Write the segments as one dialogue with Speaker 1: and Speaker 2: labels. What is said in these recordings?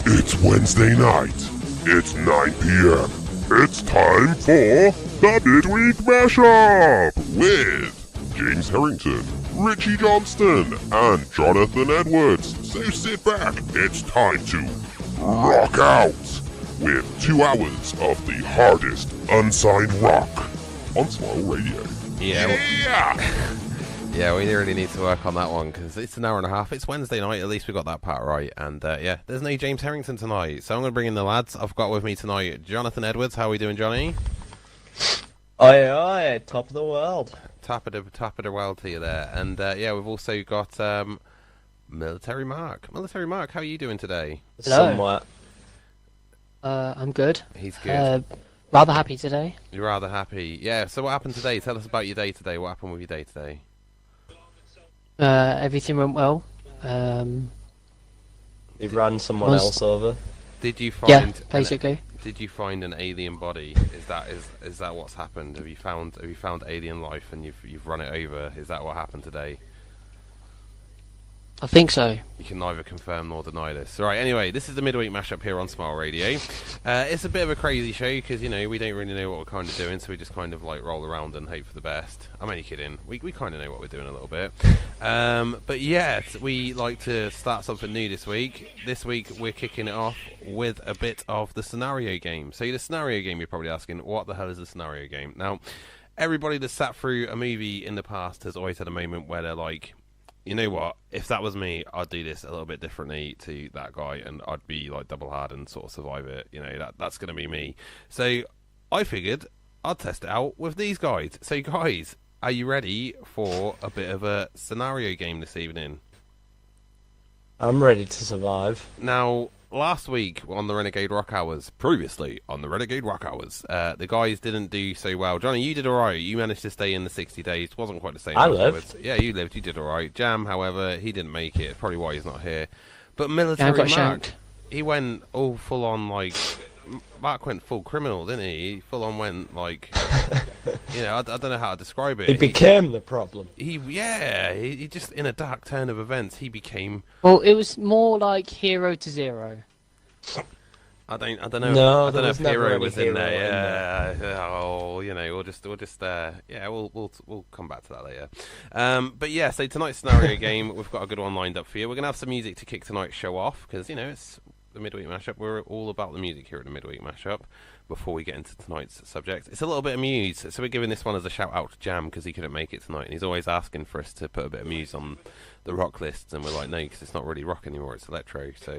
Speaker 1: It's Wednesday night. It's 9 p.m. It's time for the Midweek Mashup with James Harrington, Ritchie Johnston, and Jonathan Edwards. So sit back. It's time to rock out with 2 hours of the hardest unsigned rock on Smile Radio.
Speaker 2: Yeah, we really need to work on that one because it's an hour and a half. It's Wednesday night. At least we got that part right. And there's no James Harrington tonight. So I'm going to bring in the lads. I've got with me tonight Jonathan Edwards. How are we doing, Johnny?
Speaker 3: Aye, top of the world.
Speaker 2: Top of the world to you there. And we've also got Military Mark. Military Mark, how are you doing today?
Speaker 4: Hello.
Speaker 3: Somewhat.
Speaker 4: I'm good.
Speaker 2: He's good.
Speaker 4: Rather happy today.
Speaker 2: You're rather happy. Yeah, so what happened today? Tell us about your day today. What happened with your day today?
Speaker 4: Everything went well.
Speaker 3: He ran someone else over.
Speaker 2: Did you find?
Speaker 4: Yeah, basically.
Speaker 2: Did you find an alien body? Is that what's happened? Have you found alien life and you've run it over? Is that what happened today?
Speaker 4: I think so.
Speaker 2: You can neither confirm nor deny this. All right. Anyway, this is the Midweek Mashup here on Smile Radio. It's a bit of a crazy show because we don't really know what we're kind of doing, so we just kind of like roll around and hope for the best. I'm only kidding. We kind of know what we're doing a little bit. But yes, we like to start something new this week. This week we're kicking it off with a bit of the scenario game. So the scenario game, you're probably asking, what the hell is the scenario game? Now, everybody that's sat through a movie in the past has always had a moment where they're like, you know what, if that was me, I'd do this a little bit differently to that guy and I'd be like double hard and sort of survive it. That's going to be me. So I figured I'd test it out with these guys. So guys, are you ready for a bit of a scenario game this evening?
Speaker 3: I'm ready to survive.
Speaker 2: Now, last week on the Renegade Rock Hours, previously on the Renegade Rock Hours, the guys didn't do so well. Johnny, you did alright. You managed to stay in the 60 days. Wasn't quite the same.
Speaker 3: I lived.
Speaker 2: Yeah, you lived. You did alright. Jam, however, he didn't make it. Probably why he's not here. But Military
Speaker 4: Jam got
Speaker 2: Mark,
Speaker 4: shanked.
Speaker 2: he went all full on like... Mark went full criminal, didn't he? He full on went like... I don't know how to describe it.
Speaker 3: He became the problem.
Speaker 2: He just, in a dark turn of events, he became...
Speaker 4: Well, it was more like Hero to Zero.
Speaker 2: I don't know.
Speaker 3: No,
Speaker 2: I don't know if
Speaker 3: never
Speaker 2: Hero
Speaker 3: any
Speaker 2: was in
Speaker 3: hero
Speaker 2: there.
Speaker 3: in there.
Speaker 2: We'll come back to that later. But yeah, so tonight's scenario game, we've got a good one lined up for you. We're gonna have some music to kick tonight's show off because it's the Midweek Mashup. We're all about the music here at the Midweek Mashup. Before we get into tonight's subject, it's a little bit of Muse, so we're giving this one as a shout out to Jam because he couldn't make it tonight, and he's always asking for us to put a bit of Muse on the rock lists, and we're like, no, because it's not really rock anymore, it's electro. So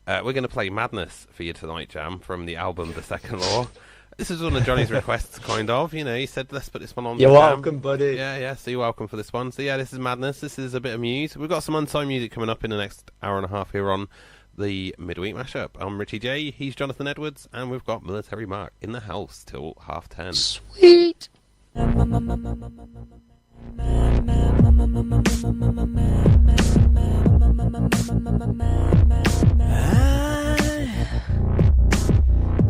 Speaker 2: we're going to play Madness for you tonight, Jam, from the album The Second Law. This is one of Johnny's requests, kind of. He said, let's put this one on.
Speaker 3: You're welcome, buddy.
Speaker 2: Yeah, so you're welcome for this one. So yeah, this is Madness. This is a bit of Muse. We've got some unsigned music coming up in the next hour and a half here on the Midweek Mashup. I'm Ritchie J, he's Jonathan Edwards, and we've got Military Mark in the house till 10:30.
Speaker 4: Sweet!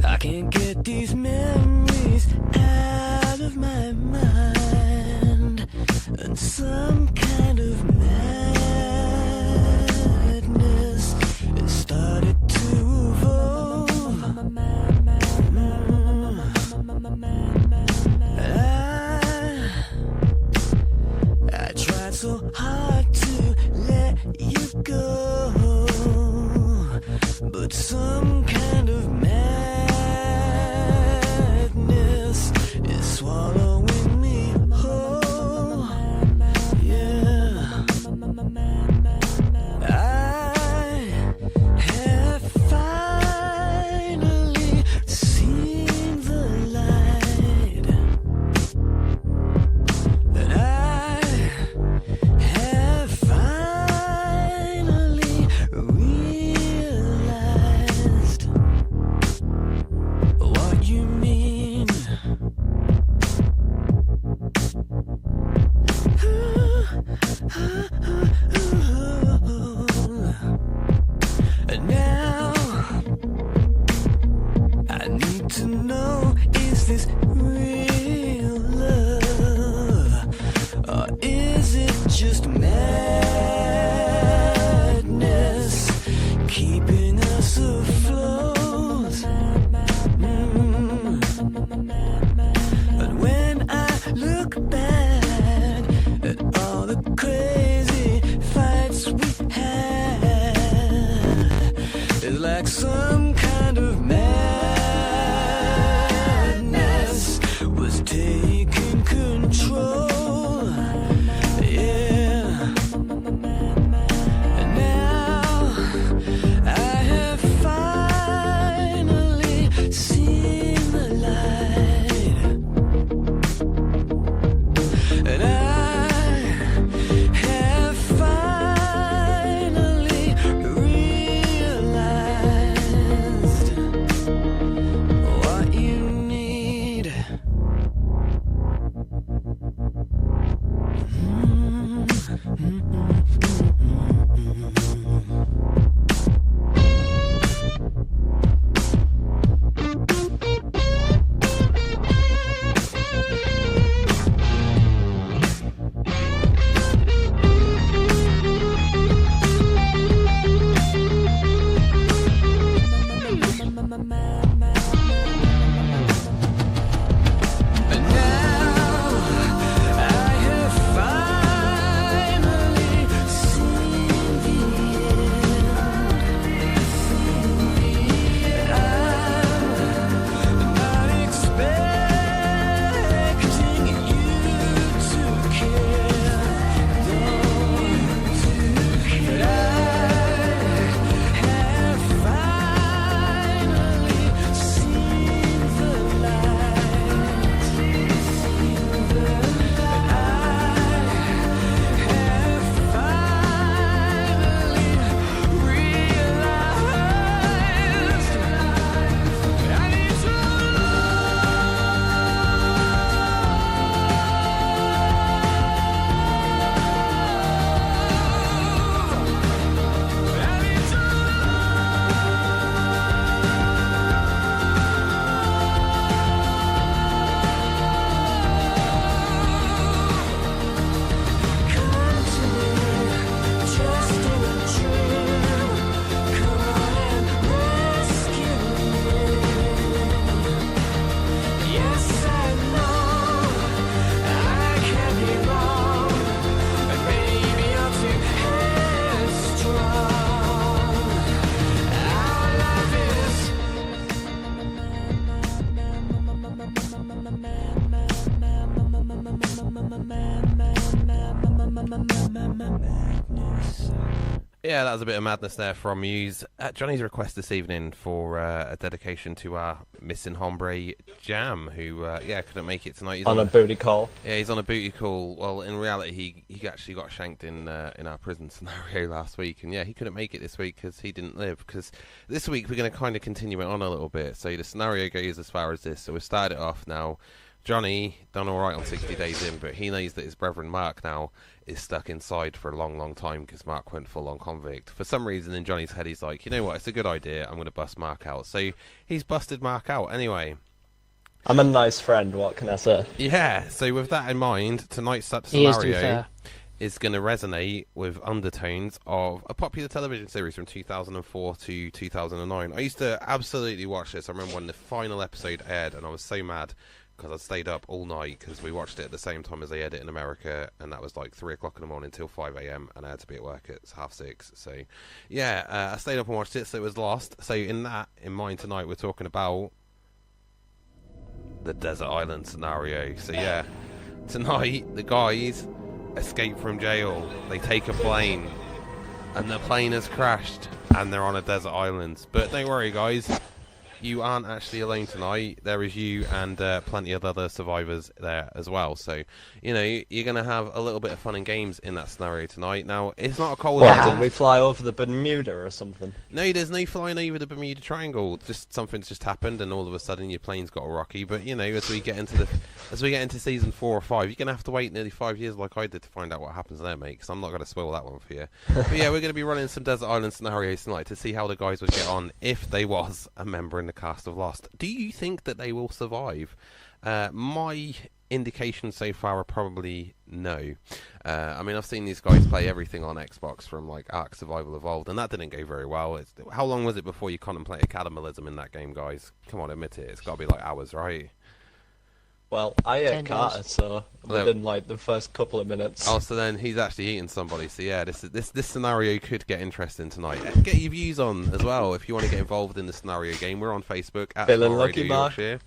Speaker 5: I can't get these memories out of my mind, and some kind of madness it started to evolve. I tried so hard to let you go, but some kind of madness is swallowing me whole. Yeah, I have finally seen the light, and I have finally like some kind of madness was taking control. Yeah. And now I have finally seen the light. And I have finally realized what you need. And now I have finally seen the end. I'm not expecting you to care, but I have finally seen the light. And I have finally realized I need to
Speaker 2: Yeah, that was a bit of madness there from Muse. Johnny's request this evening for a dedication to our missing hombre Jam, who couldn't make it tonight. He's
Speaker 3: On a booty call.
Speaker 2: Yeah, he's on a booty call. Well, in reality, he actually got shanked in our prison scenario last week, and yeah, he couldn't make it this week because he didn't live. Because this week we're going to kind of continue it on a little bit. So the scenario goes as far as this. So we've started it off now. Johnny done all right on 60 days in, but he knows that his brethren Mark now is stuck inside for a long, long time because Mark went full-on convict. For some reason in Johnny's head, he's like, you know what, it's a good idea. I'm going to bust Mark out. So he's busted Mark out anyway.
Speaker 3: I'm a nice friend, what can I say?
Speaker 2: Yeah, so with that in mind, tonight's
Speaker 4: He is, to be
Speaker 2: scenario
Speaker 4: fair.
Speaker 2: is going to resonate with undertones of a popular television series from 2004 to 2009. I used to absolutely watch this. I remember when the final episode aired, and I was so mad because I stayed up all night because we watched it at the same time as they aired it in America, and that was like 3 o'clock in the morning till 5 a.m, and I had to be at work at 6:30. So, yeah, I stayed up and watched it, so it was lost. So in mind tonight, we're talking about the desert island scenario. So yeah, tonight the guys escape from jail. They take a plane, and the plane has crashed, and they're on a desert island. But don't worry, guys, you aren't actually alone tonight. There is you and plenty of other survivors there as well. So, you know, you're going to have a little bit of fun and games in that scenario tonight. Now, it's not a cold
Speaker 3: What,
Speaker 2: island.
Speaker 3: did we fly over the Bermuda or something?
Speaker 2: No, there's no flying over the Bermuda Triangle. Just something's just happened, and all of a sudden your plane's got rocky. But you know, as we get into season 4 or 5, you're gonna have to wait nearly 5 years, like I did, to find out what happens there, mate. Because I'm not gonna spoil that one for you. But yeah, we're gonna be running some desert island scenarios tonight to see how the guys would get on if they was a member in the cast of Lost. Do you think that they will survive? My indications so far are probably no. I mean, I've seen these guys play everything on Xbox, from like Ark Survival Evolved, and that didn't go very well. How long was it before you contemplated cannibalism in that game, guys? Come on, admit it. It's got to be like hours, right?
Speaker 3: Well, I ate
Speaker 4: 10
Speaker 3: Carter,
Speaker 4: days.
Speaker 3: so within like the first couple of minutes.
Speaker 2: Oh, so then he's actually eating somebody. So yeah, this scenario could get interesting tonight. Get your views on as well if you want to get involved in the scenario game. We're on Facebook at
Speaker 3: Feeling
Speaker 2: Smile
Speaker 3: lucky,
Speaker 2: Radio
Speaker 3: Mark?
Speaker 2: Yorkshire,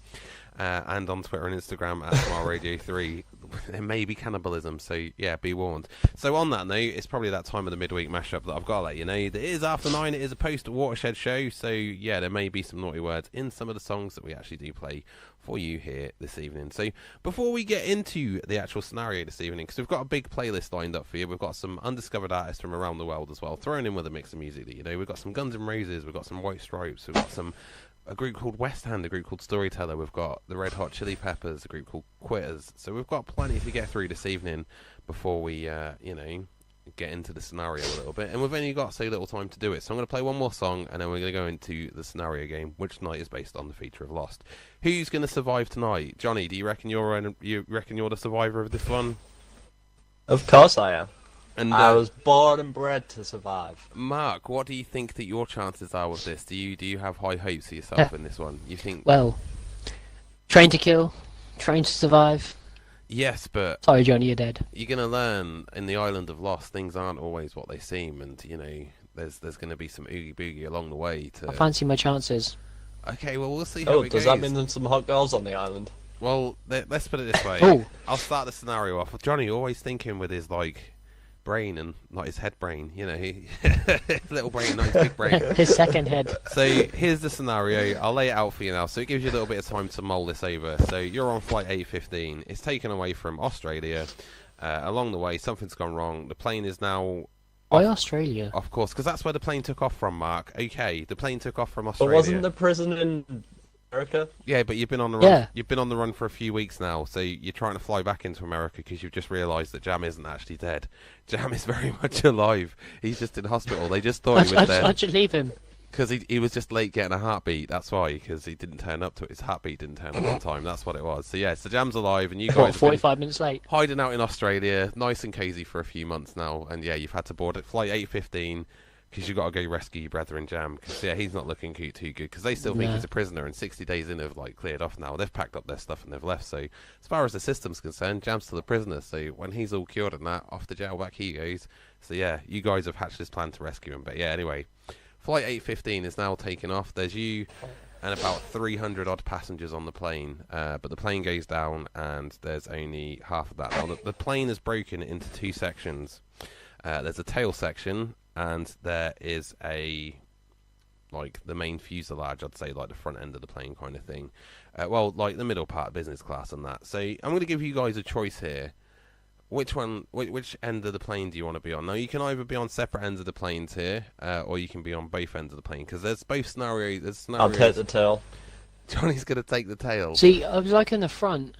Speaker 2: and on Twitter and Instagram at Smile Radio 3. There may be cannibalism, so yeah, be warned. So on that note, it's probably that time of the midweek mashup that I've got to let you know that it is after 9. It is a post-watershed show, so yeah, there may be some naughty words in some of the songs that we actually do play for you here this evening. So before we get into the actual scenario this evening, because we've got a big playlist lined up for you, we've got some undiscovered artists from around the world as well, thrown in with a mix of music that you know. We've got some Guns N' Roses, we've got some White Stripes, we've got a group called West Hand, a group called Storyteller, we've got the Red Hot Chili Peppers, a group called Quitters. So we've got plenty to get through this evening before we, get into the scenario a little bit. And we've only got so little time to do it. So I'm going to play one more song, and then we're going to go into the scenario game, which tonight is based on the feature of Lost. Who's going to survive tonight? Johnny, do you reckon you're the survivor of this one?
Speaker 3: Of course I am.
Speaker 2: And
Speaker 3: I was born and bred to survive.
Speaker 2: Mark, what do you think that your chances are with this? Do you have high hopes for yourself in this one? You think?
Speaker 4: Well, train to kill, train to survive.
Speaker 2: Yes, but
Speaker 4: Sorry, Johnny, you're dead.
Speaker 2: you're going to learn in the island of Lost, things aren't always what they seem, and you know there's going to be some oogie boogie along the way.
Speaker 4: I fancy my chances.
Speaker 2: Okay, well we'll see how
Speaker 3: Oh,
Speaker 2: it
Speaker 3: does
Speaker 2: goes.
Speaker 3: that mean there's some hot girls on the island?
Speaker 2: Well, let's put it this way.
Speaker 4: Oh.
Speaker 2: I'll start the scenario off with Johnny always thinking with his brain and not his head brain. You know, his little brain, not his big brain.
Speaker 4: His second head.
Speaker 2: So here's the scenario. I'll lay it out for you now. So it gives you a little bit of time to mull this over. So you're on flight 815. It's taken away from Australia. Along the way, something's gone wrong. The plane is now,
Speaker 4: Why Australia?
Speaker 2: of course, because that's where the plane took off from, Mark. Okay, the plane took off from
Speaker 3: But
Speaker 2: Australia.
Speaker 3: wasn't the prison in America?
Speaker 2: Yeah, but you've been on the run.
Speaker 4: Yeah.
Speaker 2: You've been on the run for a few weeks now, so you're trying to fly back into America because you've just realised that Jam isn't actually dead. Jam is very much alive. He's just in hospital. They just thought he was dead.
Speaker 4: I should leave him.
Speaker 2: Because he was just late getting a heartbeat. That's why. Because he didn't turn up to it. His heartbeat didn't turn up on time. That's what it was. So yeah, so Jam's alive, and you guys
Speaker 4: What,
Speaker 2: have been
Speaker 4: 45 minutes late?
Speaker 2: hiding out in Australia, nice and cosy for a few months now. And yeah, you've had to board at flight 815 because you've got to go rescue your brethren Jam. Because yeah, he's not looking too good. Because they still think
Speaker 4: Nah.
Speaker 2: he's a prisoner, and 60 days in have cleared off now. They've packed up their stuff and they've left. So as far as the system's concerned, Jam's still a prisoner. So when he's all cured and that, off to jail back he goes. So yeah, you guys have hatched this plan to rescue him. But yeah, anyway. Flight 815 is now taken off. There's you and about 300 odd passengers on the plane, but the plane goes down and there's only half of that. Now, the plane is broken into two sections. There's a tail section and there is the main fuselage, I'd say, the front end of the plane kind of thing. The middle part, business class and that. So I'm going to give you guys a choice here. Which end of the plane do you want to be on? Now, you can either be on separate ends of the planes here, or you can be on both ends of the plane, because there's both scenarios. There's
Speaker 3: I'll
Speaker 2: scenarios.
Speaker 3: take the tail.
Speaker 2: Johnny's going to take the tail.
Speaker 4: See, I was in the front,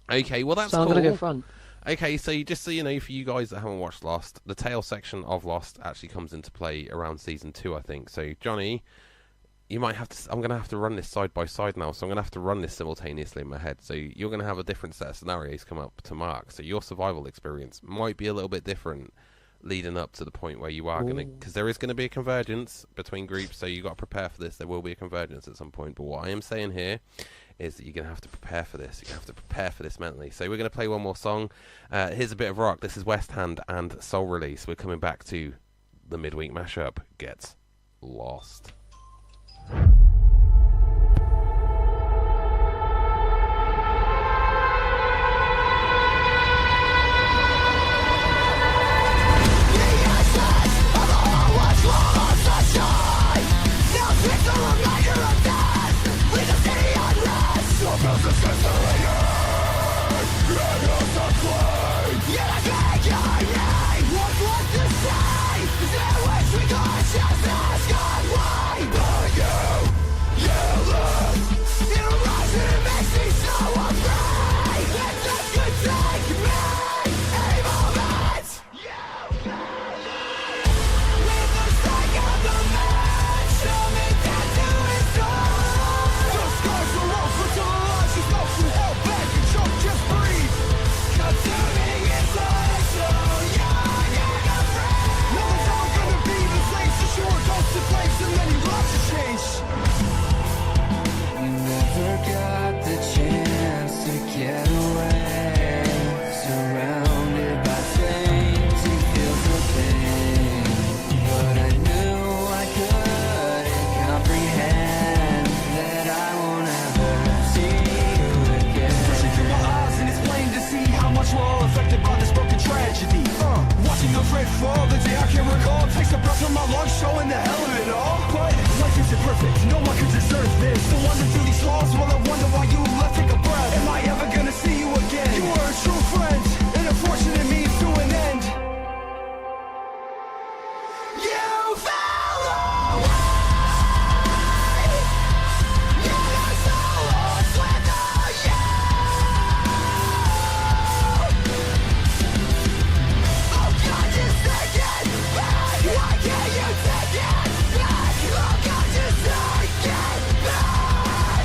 Speaker 2: Okay, well, that's
Speaker 4: so I'm
Speaker 2: cool.
Speaker 4: going to go front.
Speaker 2: Okay, so just so you know, for you guys that haven't watched Lost, the tail section of Lost actually comes into play around Season 2, I think. So, Johnny, you might have to... I'm going to have to run this side by side now, so I'm going to have to run this simultaneously in my head. So you're going to have a different set of scenarios come up to Mark. So your survival experience might be a little bit different leading up to the point where you are going to... Because there is going to be a convergence between groups, so you've got to prepare for this. There will be a convergence at some point. But what I am saying here is that you're going to have to prepare for this. You're going to have to prepare for this mentally. So we're going to play one more song. Here's a bit of rock. This is West Hand and Soul Release. We're coming back to the Midweek Mashup. Get Lost.
Speaker 5: What was to say? Is there a wish we could just ask God why? out from my lungs, showing the hell of it all. But life isn't perfect, no one could deserve this. So wander through these walls while I wonder why you left. Take a breath. Am I ever gonna see you again? You were a true friend, and unfortunate means to an end. You fell away. You're so lost without you. Oh God, just take it back. Why can't you take it back? Oh God, just take it back.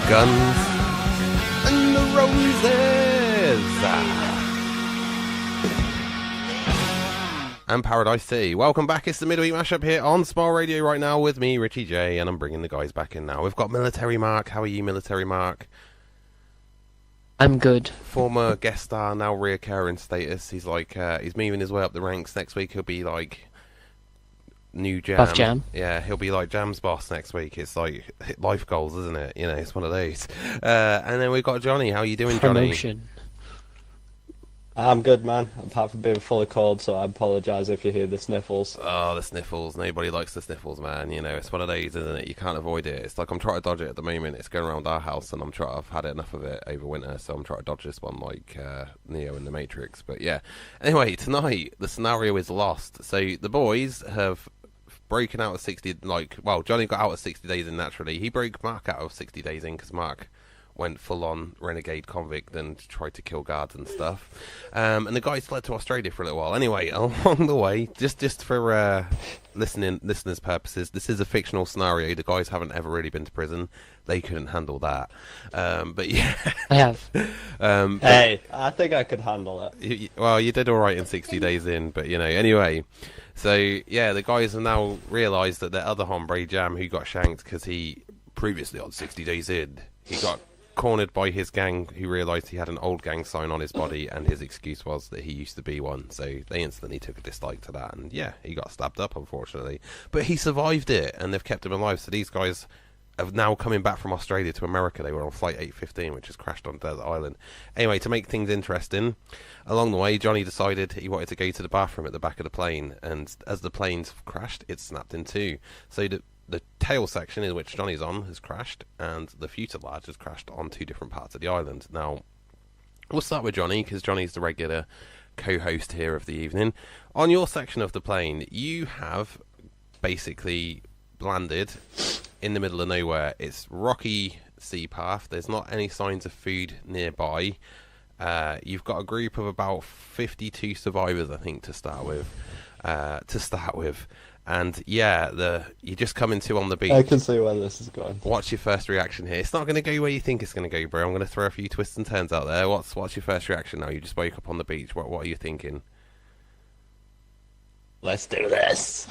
Speaker 2: Guns and the Roses. And Paradise City. Welcome back. It's the Midweek Mashup here on Smile Radio right now with me, Ritchie J, and I'm bringing the guys back in now. We've got Military Mark. How are you, Military Mark?
Speaker 4: I'm good.
Speaker 2: Former guest star, now reoccurring status. He's like, he's moving his way up the ranks. Next week he'll be like new Jam.
Speaker 4: Buff Jam.
Speaker 2: Yeah, he'll be like Jam's boss next week. It's like life goals, isn't it? You know, it's one of those. And then we've got Jonny. How are you doing, Jonny?
Speaker 4: Promotion.
Speaker 3: I'm good, man. Apart from being full of cold, so I apologise if you hear the sniffles.
Speaker 2: Oh, the sniffles. Nobody likes the sniffles, man. You know, it's one of those, isn't it? You can't avoid it. It's like I'm trying to dodge it at the moment. It's going around our house, and I've had enough of it over winter, so I'm trying to dodge this one like Neo in the Matrix. But yeah. Anyway, tonight, the scenario is lost. So the boys have broken out of 60, Jonny got out of 60 days in naturally. He broke Mark out of 60 days in because Mark went full-on renegade convict and tried to kill guards and stuff. And the guys fled to Australia for a little while. Anyway, along the way, just for listeners' purposes, this is a fictional scenario. The guys haven't ever really been to prison. They couldn't handle that. But yeah.
Speaker 4: I have.
Speaker 3: Hey, I think I could handle it.
Speaker 2: You did all right in 60 days in, but, you know, anyway. So, yeah, the guys have now realised that their other hombre, Jam, who got shanked because he previously on 60 days in, he got cornered by his gang, who realised he had an old gang sign on his body, and his excuse was that he used to be one. So they instantly took a dislike to that, and yeah, he got stabbed up, unfortunately. But he survived it, and they've kept him alive. So these guys are now coming back from Australia to America. They were on flight 815, which has crashed on Desert Island. Anyway, to make things interesting, along the way, Jonny decided he wanted to go to the bathroom at the back of the plane, and as the plane's crashed, it snapped in two. So the tail section in which Jonny's on has crashed, and the fuselage has crashed on two different parts of the island. Now, we'll start with Jonny, because Jonny's the regular co-host here of the evening. On your section of the plane, you have basically landed in the middle of nowhere. It's rocky sea path. There's not any signs of food nearby. You've got a group of about 52 survivors, I think, to start with. And yeah, you just come into on the beach.
Speaker 3: I can see where this is going.
Speaker 2: What's your first reaction here? It's not going to go where you think it's going to go, bro. I'm going to throw a few twists and turns out there. What's your first reaction now? You just woke up on the beach. What are you thinking?
Speaker 3: Let's do this.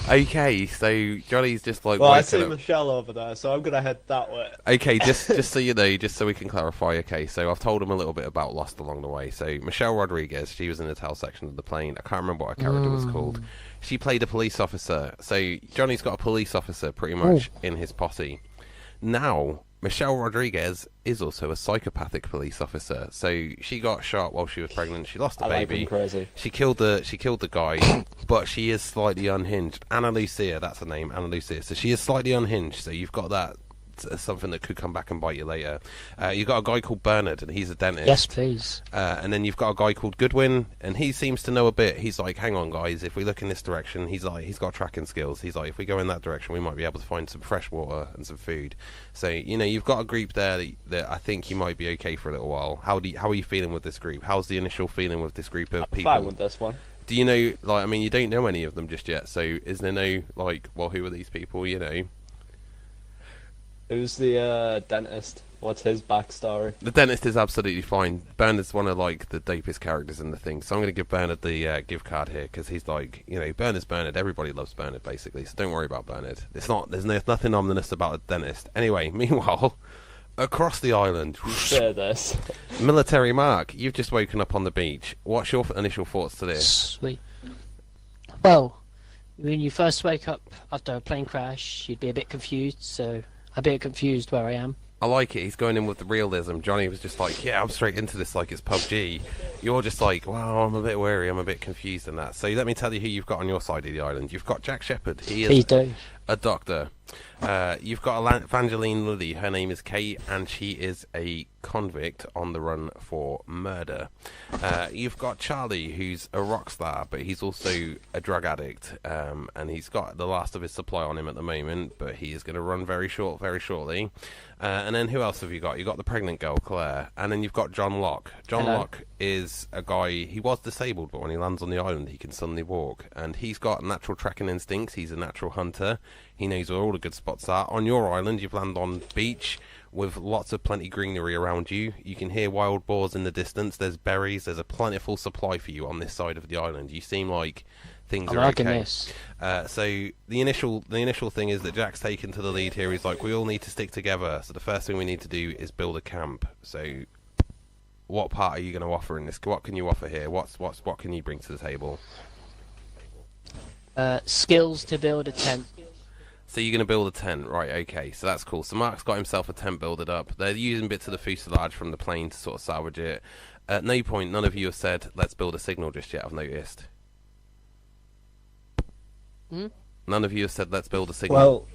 Speaker 2: Okay, so Jonny's just like.
Speaker 3: Well, I see Michelle over there, so I'm gonna head that way.
Speaker 2: Okay, just so you know, just so we can clarify. Okay, so I've told him a little bit about Lost along the way. So Michelle Rodriguez, she was in the tail section of the plane. I can't remember what her character was called. She played a police officer. So Jonny's got a police officer pretty much in his posse. Now, Michelle Rodriguez is also a psychopathic police officer. So she got shot while she was pregnant. She lost a baby.
Speaker 3: Crazy.
Speaker 2: She killed the guy, but she is slightly unhinged. Anna Lucia, that's her name, Anna Lucia. So she is slightly unhinged. So you've got that. Something that could come back and bite you later. You've got a guy called Bernard, and he's a dentist.
Speaker 4: Yes, please.
Speaker 2: And then you've got a guy called Goodwin, and he seems to know a bit. He's like, hang on, guys, if we look in this direction, he's got tracking skills. He's like, if we go in that direction, we might be able to find some fresh water and some food. So, you know, you've got a group there that I think you might be okay for a little while. How are you feeling with this group? How's the initial feeling with this group of people?
Speaker 3: I'm fine with this one.
Speaker 2: Do you know, like, I mean, you don't know any of them just yet, so is there no, like, well, who are these people, you know?
Speaker 3: Who's the dentist? What's his backstory?
Speaker 2: The dentist is absolutely fine. Bernard's one of like the dopest characters in the thing, so I'm going to give Bernard the gift card here because he's like, you know, Bernard's Bernard. Everybody loves Bernard basically, so don't worry about Bernard. There's nothing ominous about a dentist. Anyway, meanwhile, across the island,
Speaker 3: share this.
Speaker 2: Military Mark, you've just woken up on the beach. What's your initial thoughts to this?
Speaker 4: Sweet. Well, when you first wake up after a plane crash, you'd be a bit confused. So. A bit confused where I am.
Speaker 2: I like it. He's going in with the realism. Jonny was just like, yeah, I'm straight into this like it's PUBG. You're just like, well, I'm a bit wary. I'm a bit confused in that. So let me tell you who you've got on your side of the island. You've got Jack Shepherd. He is a doctor. You've got Evangeline Lilly. Her name is Kate, and she is a convict on the run for murder. You've got Charlie, who's a rock star, but he's also a drug addict, and he's got the last of his supply on him at the moment, but he is going to run very shortly. And then who else have you got? You've got the pregnant girl, Claire, and then you've got John Locke. John
Speaker 4: Hello.
Speaker 2: Locke is a guy, he was disabled, but when he lands on the island, he can suddenly walk, and he's got natural tracking instincts. He's a natural hunter. He knows where all the good spots are. On your island, you've landed on beach with lots of plenty greenery around you. You can hear wild boars in the distance. There's berries. There's a plentiful supply for you on this side of the island. You seem like things
Speaker 4: I'm
Speaker 2: are
Speaker 4: liking
Speaker 2: okay.
Speaker 4: this.
Speaker 2: So the initial thing is that Jack's taken to the lead here. He's like, we all need to stick together. So the first thing we need to do is build a camp. So what part are you going to offer in this? What can you offer here? What can you bring to the table?
Speaker 4: Skills to build a tent.
Speaker 2: So you're going to build a tent, right? Okay, so that's cool. So Mark's got himself a tent builded up. They're using bits of the fuselage from the plane to sort of salvage it. At no point, none of you have said, let's build a signal just yet, I've noticed. None of you have said, let's build a signal.
Speaker 3: Well,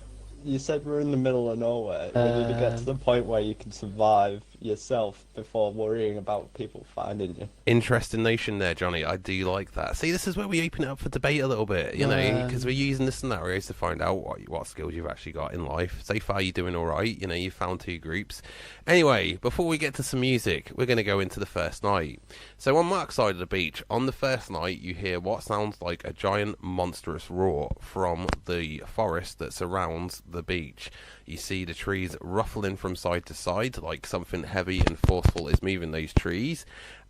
Speaker 3: you said we're in the middle of nowhere. We need to get to the point where you can survive yourself before worrying about people finding you.
Speaker 2: Interesting notion there, Johnny. I do like that. See, this is where we open it up for debate a little bit, you know, because we're using the scenarios to find out what skills you've actually got in life. So far, you're doing all right. You know, you've found two groups. Anyway, before we get to some music, we're going to go into the first night. So on Mark's side of the beach, on the first night, you hear what sounds like a giant, monstrous roar from the forest that surrounds the beach. You see the trees ruffling from side to side, like something heavy and forceful is moving those trees.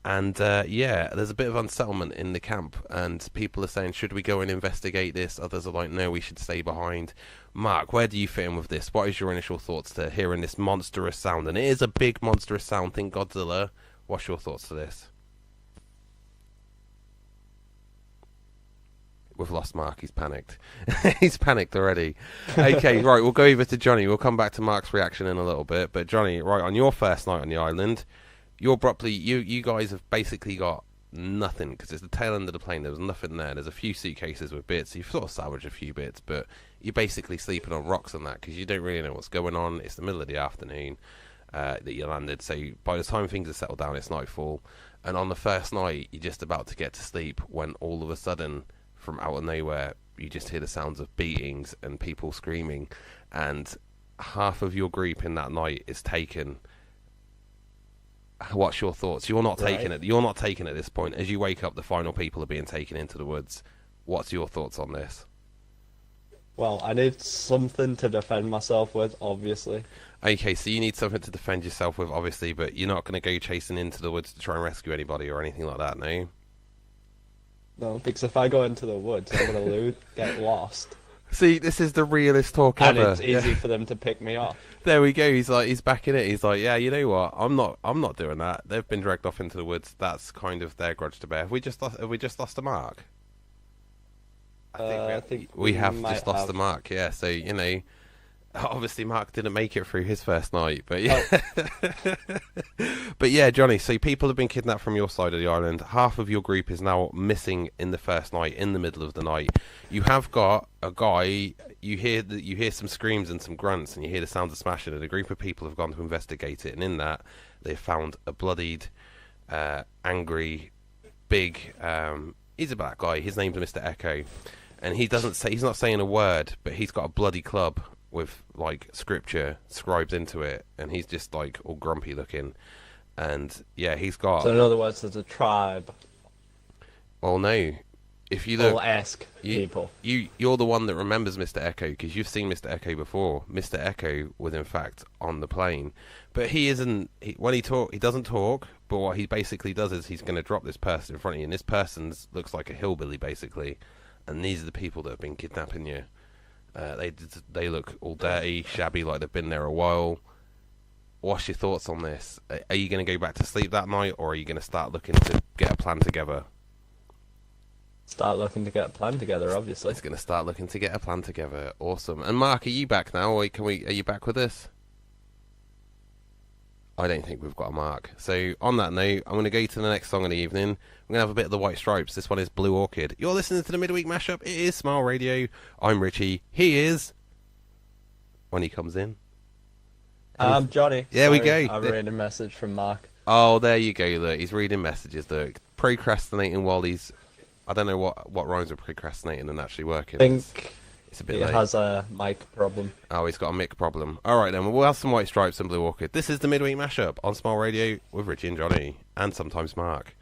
Speaker 2: And yeah, there's a bit of unsettlement in the camp, and people are saying, should we go and investigate this? Others are like, no, we should stay behind. Mark, where do you fit in with this? What is your initial thoughts to hearing this monstrous sound? And it is a big monstrous sound, think Godzilla. What's your thoughts to this? We've lost Mark, he's panicked. He's panicked already. Okay, right, we'll go over to Johnny. We'll come back to Mark's reaction in a little bit. But Johnny, right, on your first night on the island, you guys have basically got nothing, because it's the tail end of the plane. There was nothing there. There's a few suitcases with bits. You've sort of salvaged a few bits, but you're basically sleeping on rocks and that, because you don't really know what's going on. It's the middle of the afternoon that you landed, so by the time things are settled down, it's nightfall. And on the first night, you're just about to get to sleep when all of a sudden, from out of nowhere, you just hear the sounds of beatings and people screaming, and half of your group in that night is taken. What's your thoughts? You're not taken at this point. As you wake up, the final people are being taken into the woods. What's your thoughts on this?
Speaker 3: Well, I need something to defend myself with, obviously.
Speaker 2: Okay, so you need something to defend yourself with, obviously, but you're not going to go chasing into the woods to try and rescue anybody or anything like that, no?
Speaker 3: No, because if I go into the woods, I'm going to get lost.
Speaker 2: See, this is the realest talk
Speaker 3: And
Speaker 2: ever.
Speaker 3: it's easy for them to pick me up.
Speaker 2: There we go. He's back in it. He's like, yeah, you know what? I'm not doing that. They've been dragged off into the woods. That's kind of their grudge to bear. Have we just lost a Mark? I think we have just lost the Mark. Yeah. So you know, obviously Mark didn't make it through his first night, but yeah. But yeah, Johnny. So people have been kidnapped from your side of the island. Half of your group is now missing in the first night, in the middle of the night. You have got a guy. You hear some screams and some grunts, and you hear the sounds of smashing. And a group of people have gone to investigate it, and in that they found a bloodied, angry, big. He's a black guy. His name's Mr. Echo, and he's not saying a word, but he's got a bloody club with like scripture scribed into it, and he's just like all grumpy looking. And yeah, he's got.
Speaker 3: So in other words, there's a tribe.
Speaker 2: Well, no. If you look,
Speaker 3: people.
Speaker 2: You're the one that remembers Mr. Echo, because you've seen Mr. Echo before. Mr. Echo was in fact on the plane, but he isn't. When he doesn't talk. But what he basically does is he's going to drop this person in front of you, and this person looks like a hillbilly basically, and these are the people that have been kidnapping you. They look all dirty, shabby, like they've been there a while. What's your thoughts on this? Are you going to go back to sleep that night, or are you going to start looking to get a plan together?
Speaker 3: Start looking to get a plan together, obviously.
Speaker 2: It's going to start looking to get a plan together. Awesome. And Mark, are you back now, or are you back with us? I don't think we've got a Mark. So on that note, I'm going to go to the next song of the evening. I'm going to have a bit of the White Stripes. This one is Blue Orchid. You're listening to the Midweek Mashup. It is Smile Radio. I'm Ritchie. He is... when he comes in.
Speaker 3: Jonny.
Speaker 2: There we
Speaker 3: sorry,
Speaker 2: go.
Speaker 3: I read a message from Mark.
Speaker 2: Oh, there you go. Look, he's reading messages. Look, procrastinating while he's. I don't know what rhymes with procrastinating and actually working.
Speaker 3: I think
Speaker 2: it's a bit
Speaker 3: he
Speaker 2: late.
Speaker 3: has a mic problem.
Speaker 2: Oh, he's got a mic problem. All right, then. We'll have some White Stripes and Blue Orchid. This is the Midweek Mashup on Smile Radio with Ritchie and Jonny, and sometimes Mark.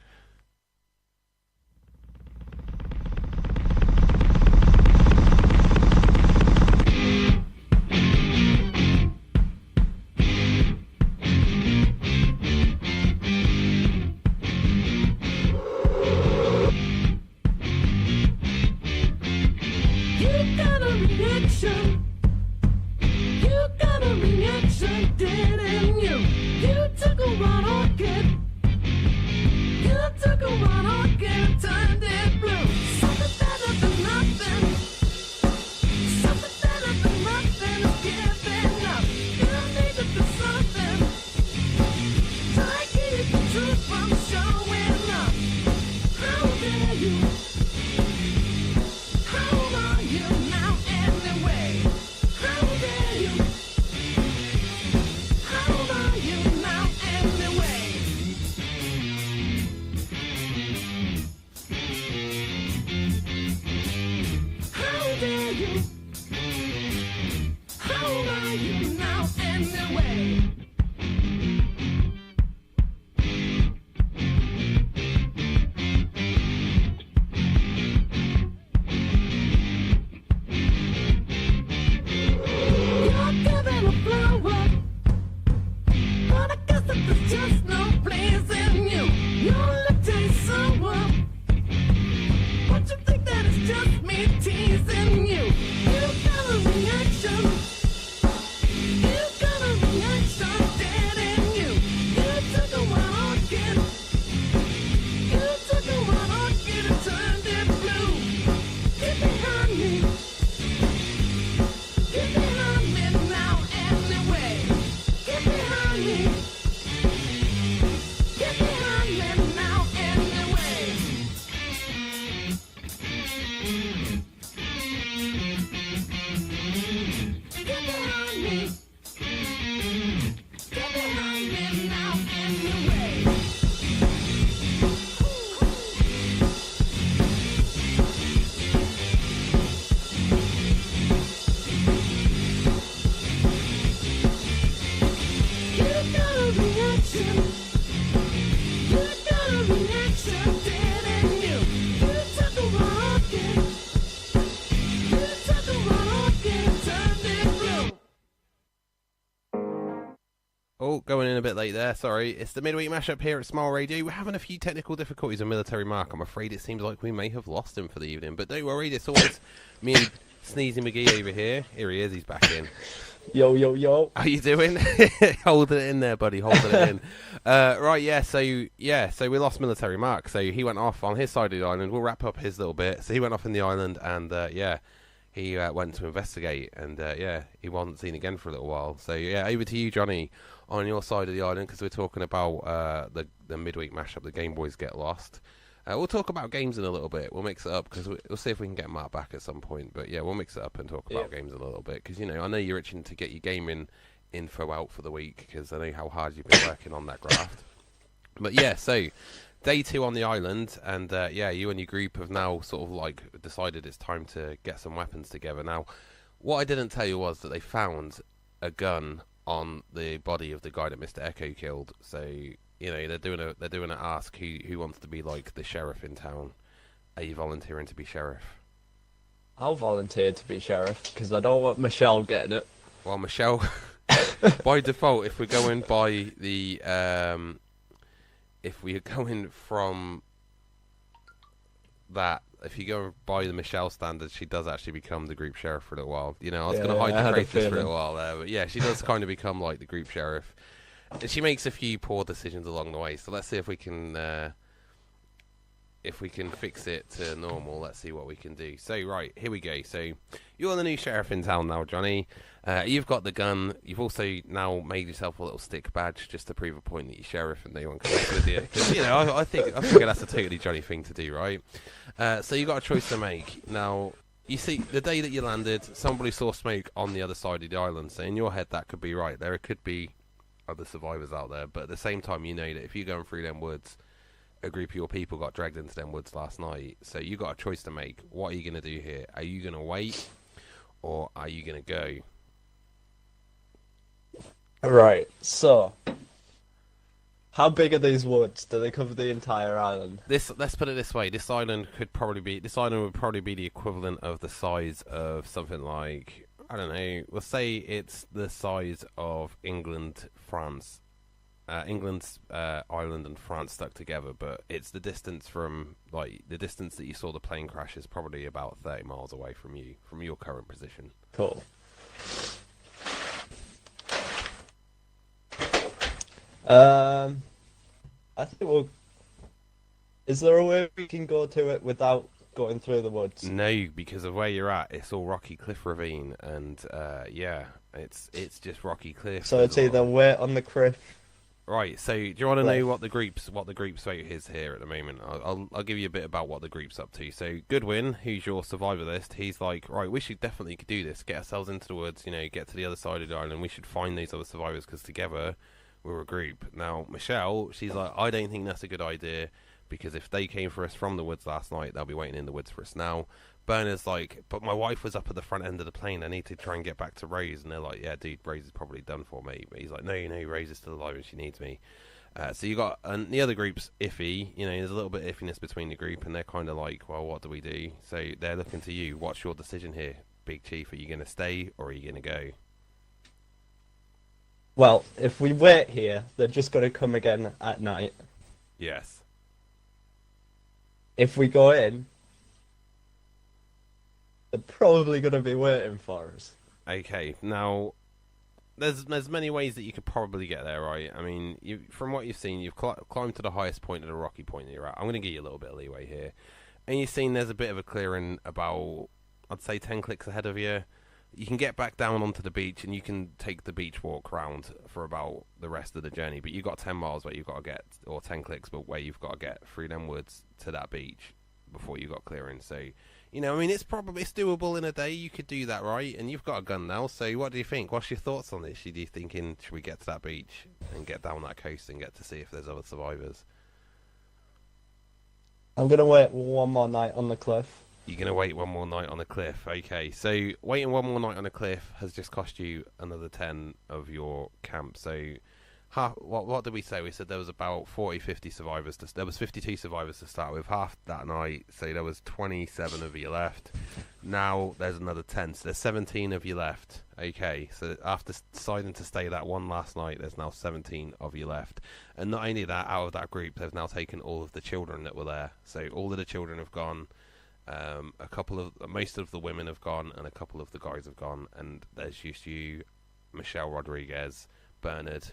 Speaker 2: Oh, going in a bit late there, sorry. It's the Midweek Mashup here at Smile Radio. We're having a few technical difficulties with Military Mark. I'm afraid it seems like we may have lost him for the evening. But don't worry, it's always me and Sneezy McGee over here. Here he is, he's back in.
Speaker 3: Yo, yo, yo.
Speaker 2: How you doing? Holding it in there, buddy, holding it in. Right, so we lost Military Mark. So he went off on his side of the island. We'll wrap up his little bit. So he went off in the island and, he went to investigate. And, he wasn't seen again for a little while. So, over to you, Jonny, on your side of the island, because we're talking about the Midweek Mashup, the Game Boys Get Lost. We'll talk about games in a little bit. We'll mix it up, because we'll see if we can get Mark back at some point. But, we'll mix it up and talk about games in a little bit. Because, I know you're itching to get your gaming info out for the week, because I know how hard you've been working on that graft. But, so day 2 on the island, and, you and your group have now sort of, like, decided it's time to get some weapons together. Now, what I didn't tell you was that they found a gun on the body of the guy that Mr. Echo killed. So, they're doing an ask who wants to be like the sheriff in town. Are you volunteering to be sheriff?
Speaker 3: I'll volunteer to be sheriff because I don't want Michelle getting it.
Speaker 2: Well, Michelle, by default, if we're going by the if we're going from that, if you go by the Michelle standards, she does actually become the group sheriff for a little while. I was going to hide the traitors for a little while there, but she does kind of become like the group sheriff. And she makes a few poor decisions along the way, so let's see if we can fix it to normal. Let's see what we can do. So, right, here we go. So, you're the new sheriff in town now, Jonny. You've got the gun. You've also now made yourself a little stick badge just to prove a point that you're sheriff and no one can mess with you. 'Cause, I think that's a totally Jonny thing to do, right? So you've got a choice to make. Now, You see, the day that you landed, somebody saw smoke on the other side of the island. So in your head, that could be right. There could be other survivors out there. But at the same time, you know that if you're going through them woods, a group of your people got dragged into them woods last night. So you got a choice to make. What are you going to do here? Are you going to wait, or are you going to go?
Speaker 3: Right, so how big are these woods? Do they cover the entire island?
Speaker 2: Let's put it this way: this island would probably be the equivalent of the size of something like, I don't know. We'll say it's the size of England, France, England's Ireland and France stuck together. But it's the distance from the distance that you saw the plane crash is probably about 30 miles away from you, from your current position.
Speaker 3: Cool. I think is there a way we can go to it without going through the woods?
Speaker 2: No, because of where you're at, it's all rocky cliff ravine, and yeah, it's just rocky cliff.
Speaker 3: So it's either wait on the cliff.
Speaker 2: Right. So do you want to know what the group's vote is here at the moment? I'll give you a bit about what the group's up to. So Goodwin, who's your survivor list, he's like, right, we should definitely do this. Get ourselves into the woods. You know, get to the other side of the island. We should find these other survivors because together we're a group. Now, Michelle, she's like, I don't think that's a good idea because if they came for us from the woods last night, they'll be waiting in the woods for us now. Bernard's like, but my wife was up at the front end of the plane. I need to try and get back to Rose. And they're like, yeah, dude, Rose is probably done for, mate. But he's like, no, Rose is still alive and she needs me. So you got, and the other group's iffy. You know, there's a little bit of iffiness between the group, and they're kind of like, well, what do we do? So they're looking to you. What's your decision here, Big Chief? Are you going to stay or are you going to go?
Speaker 3: Well, if we wait here, they're just going to come again at night.
Speaker 2: Yes.
Speaker 3: If we go in, they're probably going to be waiting for us.
Speaker 2: Okay, now there's many ways that you could probably get there, right? I mean, from what you've seen, you've climbed to the highest point of the rocky point that you're at. I'm going to give you a little bit of leeway here. And you've seen there's a bit of a clearing about, I'd say, 10 clicks ahead of you. You can get back down onto the beach and you can take the beach walk round for about the rest of the journey. But you've got 10 miles where you've got to get, or 10 clicks, but where you've got to get through them woods to that beach before you got clearing. So, you know, I mean, it's doable in a day. You could do that, right? And you've got a gun now. So what do you think? What's your thoughts on this? Are you thinking, should we get to that beach and get down that coast and get to see if there's other survivors?
Speaker 3: I'm going to wait one more night on the cliff.
Speaker 2: You're going to wait one more night on the cliff. Okay, so waiting one more night on the cliff has just cost you another 10 of your camp. So what did we say? We said there was about 50 survivors. There was 52 survivors to start with, half that night. So there was 27 of you left. Now there's another 10. So there's 17 of you left. Okay, so after deciding to stay that one last night, there's now 17 of you left. And not only that, out of that group, they've now taken all of the children that were there. So all of the children have gone. Most of the women have gone, and a couple of the guys have gone, and there's just you, Michelle Rodriguez, Bernard,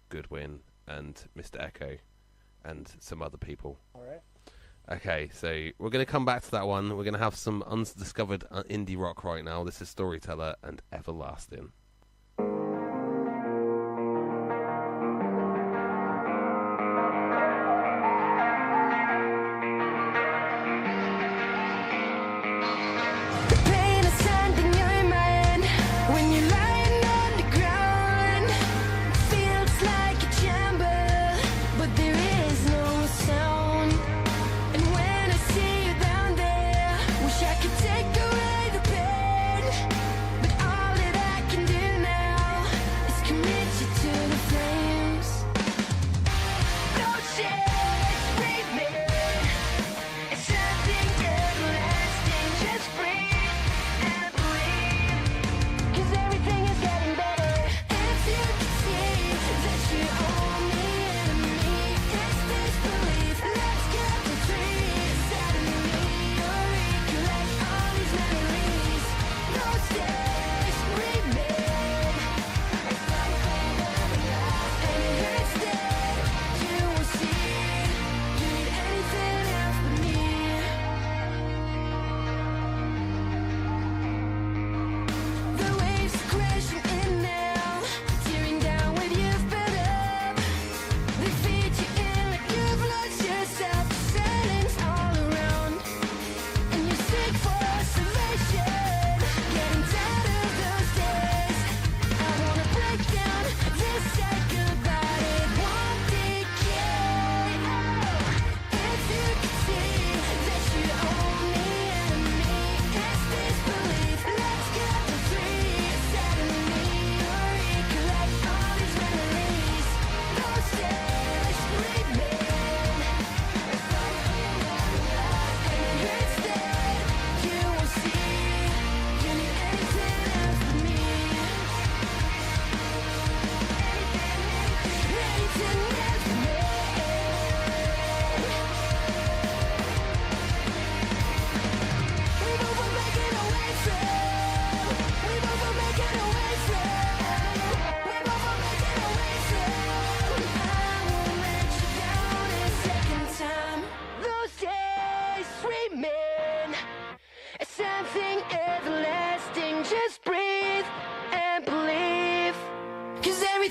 Speaker 2: Goodwin, and Mr. Echo, and some other people.
Speaker 3: All right.
Speaker 2: Okay, so we're going to come back to that one. We're going to have some undiscovered indie rock right now. This is Storyteller and Everlasting.
Speaker 5: I could take away the pain, but all that I can do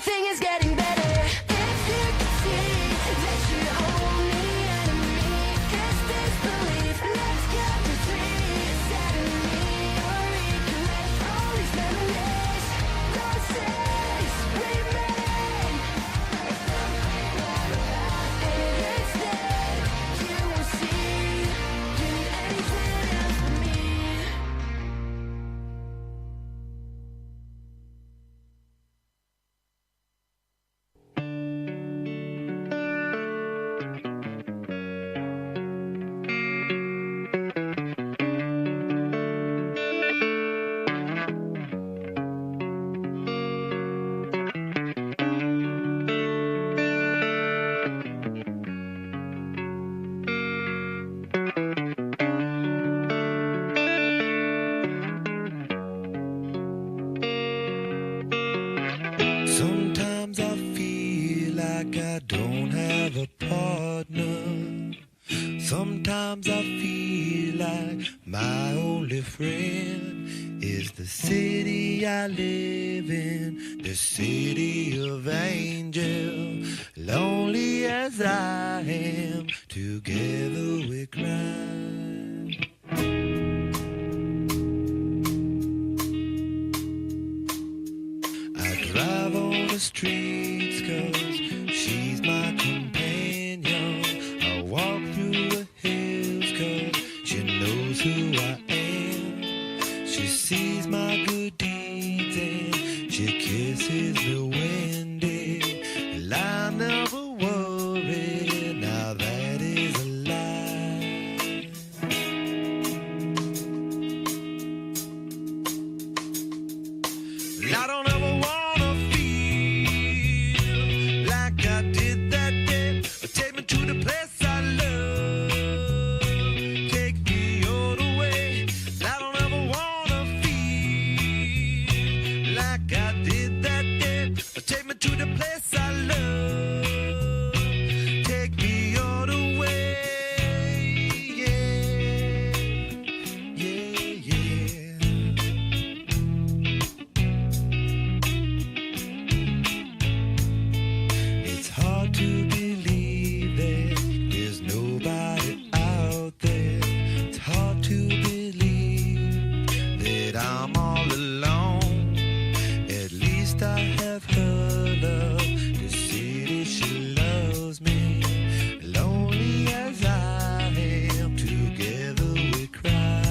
Speaker 6: everything is getting better. If you could see that you own me enemy, it's disbelief. Let's count to three. Suddenly you'll recollect all these memories. Promises we made, and instead you will see you need anything else from me.
Speaker 5: Sometimes I feel like I don't have a partner. Sometimes I feel like my only friend is the city I live in, the city of angels. Lonely as I am, together we cry. I drive on the streets 'cause she's my companion. I walk through the hills 'cause she knows who I am. She sees my good deeds and she kisses me when day. Well, I never worry, now that is a lie. Well, I don't ever wanna feel like I did that day. Take me to the place I love. Take me all the way. Well, I don't ever wanna feel like I did that day. Take me to the place I love. Take me all the way. Yeah, yeah, yeah. It's hard to believe that there's nobody out there. It's hard to believe that I'm all alone. At least I have her love. The city, she loves me. Lonely as I am, together we cry.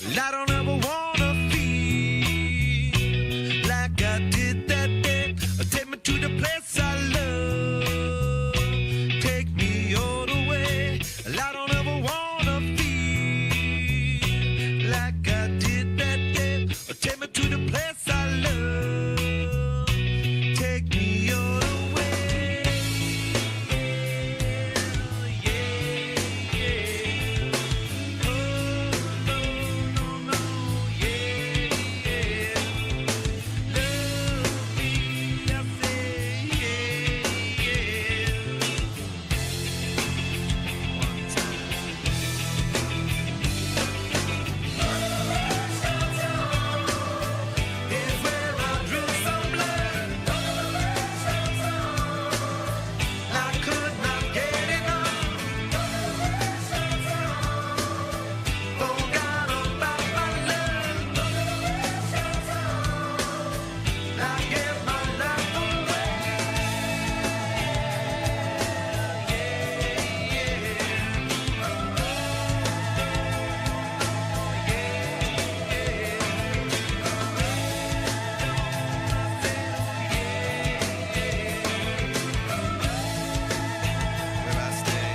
Speaker 5: Well, I don't ever wanna feel like I did that day. Take me to the place I love. Take me all the way. Well, I don't ever wanna feel like I did that day. Take me to the place I love. Take me all the way. Yeah, yeah. Oh, no, no, no. Yeah, yeah. Love me, I say, yeah, yeah. One time. Is where I drew some blood. I could not get enough. Forgot about my love. I gave my life away. Where I stay.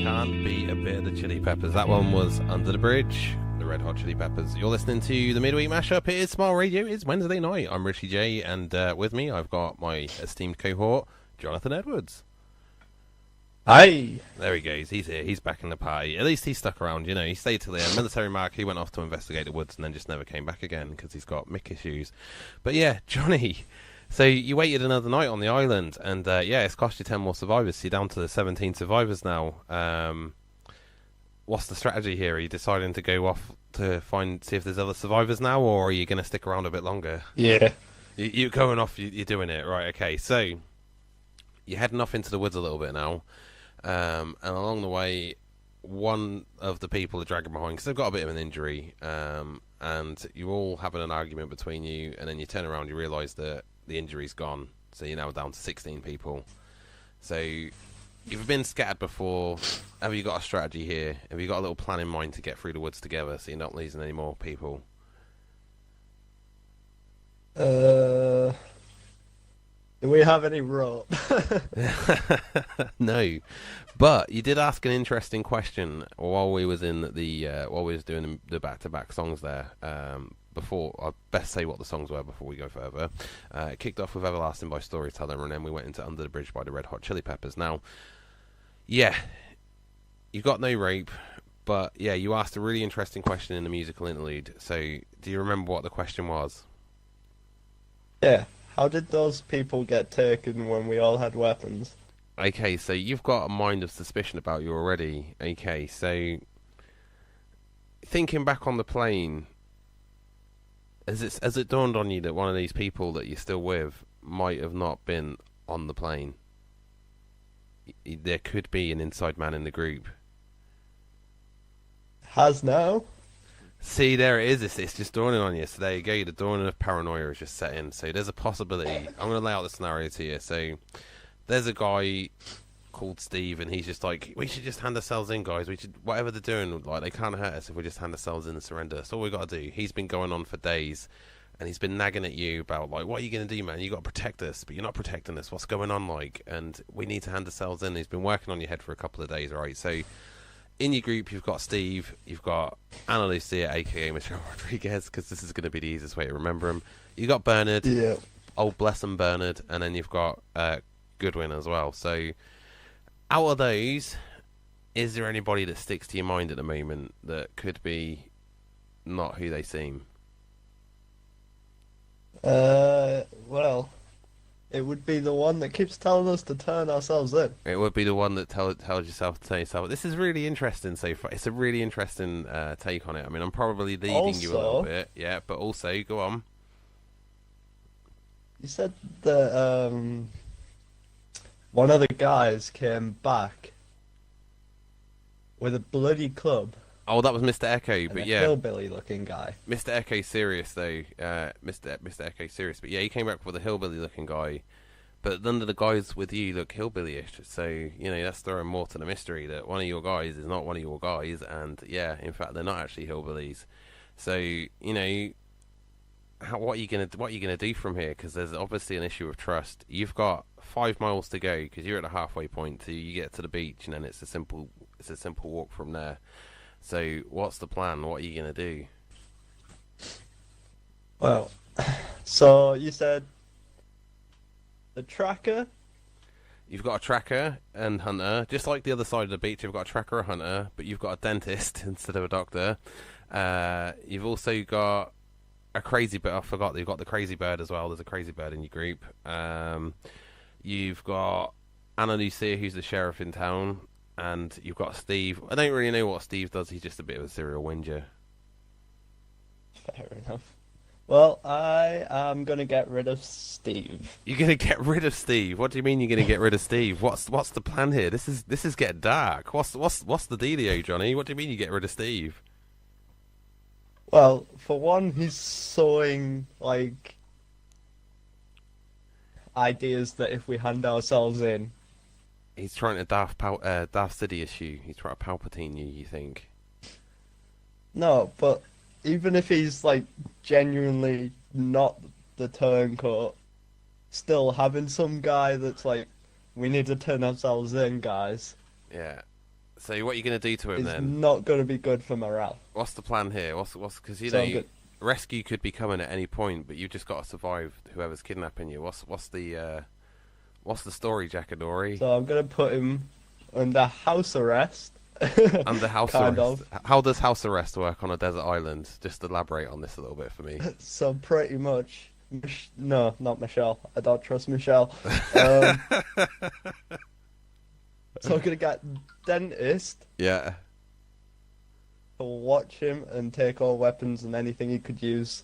Speaker 2: Can't beat a bit of the Chili Peppers. That one was Under the Bridge, the Red Hot Chili Peppers. You're listening to the Midweek Mashup. It is Smile Radio. It's Wednesday night. I'm Ritchie J, and with me I've got my esteemed cohort, Jonathan Edwards.
Speaker 3: Hi.
Speaker 2: There he goes. He's here. He's back in the party. At least he stuck around. You know, he stayed till the end. Military mark. He went off to investigate the woods and then just never came back again because he's got Mick issues. But yeah, Jonny. So you waited another night on the island, and yeah, it's cost you 10 more survivors. So you're down to 17 survivors now. What's the strategy here? Are you deciding to go off to see if there's other survivors now, or are you going to stick around a bit longer?
Speaker 3: Yeah.
Speaker 2: You're going off. You're doing it right. Okay, so you're heading off into the woods a little bit now. And along the way, one of the people are dragging behind because they've got a bit of an injury, and you're all having an argument between you, and then you turn around, you realise that the injury's gone, so you're now down to 16 people. So you've been scattered before. Have you got a strategy here? Have you got a little plan in mind to get through the woods together so you're not losing any more people?
Speaker 3: Do we have any rope?
Speaker 2: No, but you did ask an interesting question while we was in while we was doing the back-to-back songs there. Before I best say what the songs were before we go further. It kicked off with Everlasting by Storyteller, and then we went into Under the Bridge by the Red Hot Chili Peppers. Now, yeah, you've got no rape, but yeah, you asked a really interesting question in the musical interlude. So, do you remember what the question was?
Speaker 3: Yeah. How did those people get taken when we all had weapons?
Speaker 2: Okay, so you've got a mind of suspicion about you already. Okay, so thinking back on the plane, has it dawned on you that one of these people that you're still with might have not been on the plane? There could be an inside man in the group.
Speaker 3: Has now?
Speaker 2: See, there it is. It's just dawning on you. So there you go. The dawning of paranoia is just set in. So there's a possibility. I'm going to lay out the scenario to you. So there's a guy called Steve, and he's just like, we should just hand ourselves in, guys. We should, whatever they're doing, like, they can't hurt us if we just hand ourselves in and surrender. That's all we got to do. He's been going on for days, and he's been nagging at you about, like, what are you going to do, man? You got to protect us, but you're not protecting us. What's going on, like? And we need to hand ourselves in. He's been working on your head for a couple of days, right? So in your group, you've got Steve, you've got Ana Lucia, aka Michelle Rodriguez, because this is going to be the easiest way to remember him. You've got Bernard,
Speaker 3: Yeah.
Speaker 2: old bless him Bernard, and then you've got Goodwin as well. So out of those, is there anybody that sticks to your mind at the moment that could be not who they seem?
Speaker 3: Well, it would be the one that keeps telling us to turn ourselves in.
Speaker 2: It would be the one that tells yourself to tell yourself. This is really interesting so far. It's a really interesting take on it. I mean, I'm probably leading you a little bit, yeah, but also, go on.
Speaker 3: You said that one of the guys came back with a bloody club.
Speaker 2: Oh, that was Mr. Echo,
Speaker 3: And
Speaker 2: but
Speaker 3: a
Speaker 2: yeah,
Speaker 3: hillbilly-looking guy.
Speaker 2: Mr. Echo's serious though. Mr. Echo's serious, but yeah, he came back with a hillbilly-looking guy. But none of the guys with you look hillbilly-ish, so you know that's throwing more to the mystery that one of your guys is not one of your guys, and yeah, in fact, they're not actually hillbillies. So you know, what are you gonna do from here? Because there's obviously an issue of trust. You've got 5 miles to go because you're at the halfway point. So you get to the beach, and then it's a simple walk from there. So what's the plan? What are you going to do?
Speaker 3: Well, so you said the tracker?
Speaker 2: You've got a tracker and hunter. Just like the other side of the beach, you've got a tracker or a hunter, but you've got a dentist instead of a doctor. You've also got a crazy bird. I forgot that you've got the crazy bird as well. There's a crazy bird in your group. You've got Ana Lucia, who's the sheriff in town. And you've got Steve. I don't really know what Steve does. He's just a bit of a serial whinger.
Speaker 3: Fair enough. Well, I am going to get rid of Steve.
Speaker 2: You're going to get rid of Steve? What do you mean you're going to get rid of Steve? What's the plan here? This is getting dark. What's the dealio, Jonny? What do you mean you get rid of Steve?
Speaker 3: Well, for one, he's sowing, like, ideas that if we hand ourselves in...
Speaker 2: He's trying to Darth Sidious you. He's trying to Palpatine you think?
Speaker 3: No, but even if he's, like, genuinely not the turncoat, still having some guy that's like, we need to turn ourselves in, guys.
Speaker 2: Yeah. So what are you going to do to him
Speaker 3: is
Speaker 2: then?
Speaker 3: not going to be good for morale.
Speaker 2: What's the plan here? What's because
Speaker 3: So I'm good.
Speaker 2: rescue could be coming at any point, but you've just got to survive whoever's kidnapping you. What's the story, Jackadori?
Speaker 3: So I'm going to put him under house arrest.
Speaker 2: Under house
Speaker 3: kind
Speaker 2: arrest.
Speaker 3: of.
Speaker 2: How does house arrest work on a desert island? Just elaborate on this a little bit for me.
Speaker 3: So pretty much, no, not Michelle. I don't trust Michelle. So I'm gonna get dentist
Speaker 2: Yeah.
Speaker 3: to watch him and take all weapons and anything he could use.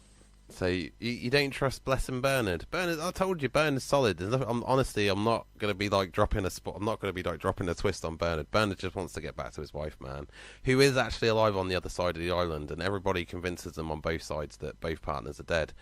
Speaker 2: So you don't trust Blessing Bernard? Bernard, I told you, Bernard's solid. There's nothing, honestly, I'm not gonna be like dropping a spot. I'm not gonna be like dropping a twist on Bernard. Bernard just wants to get back to his wife, man, who is actually alive on the other side of the island, and everybody convinces them on both sides that both partners are dead.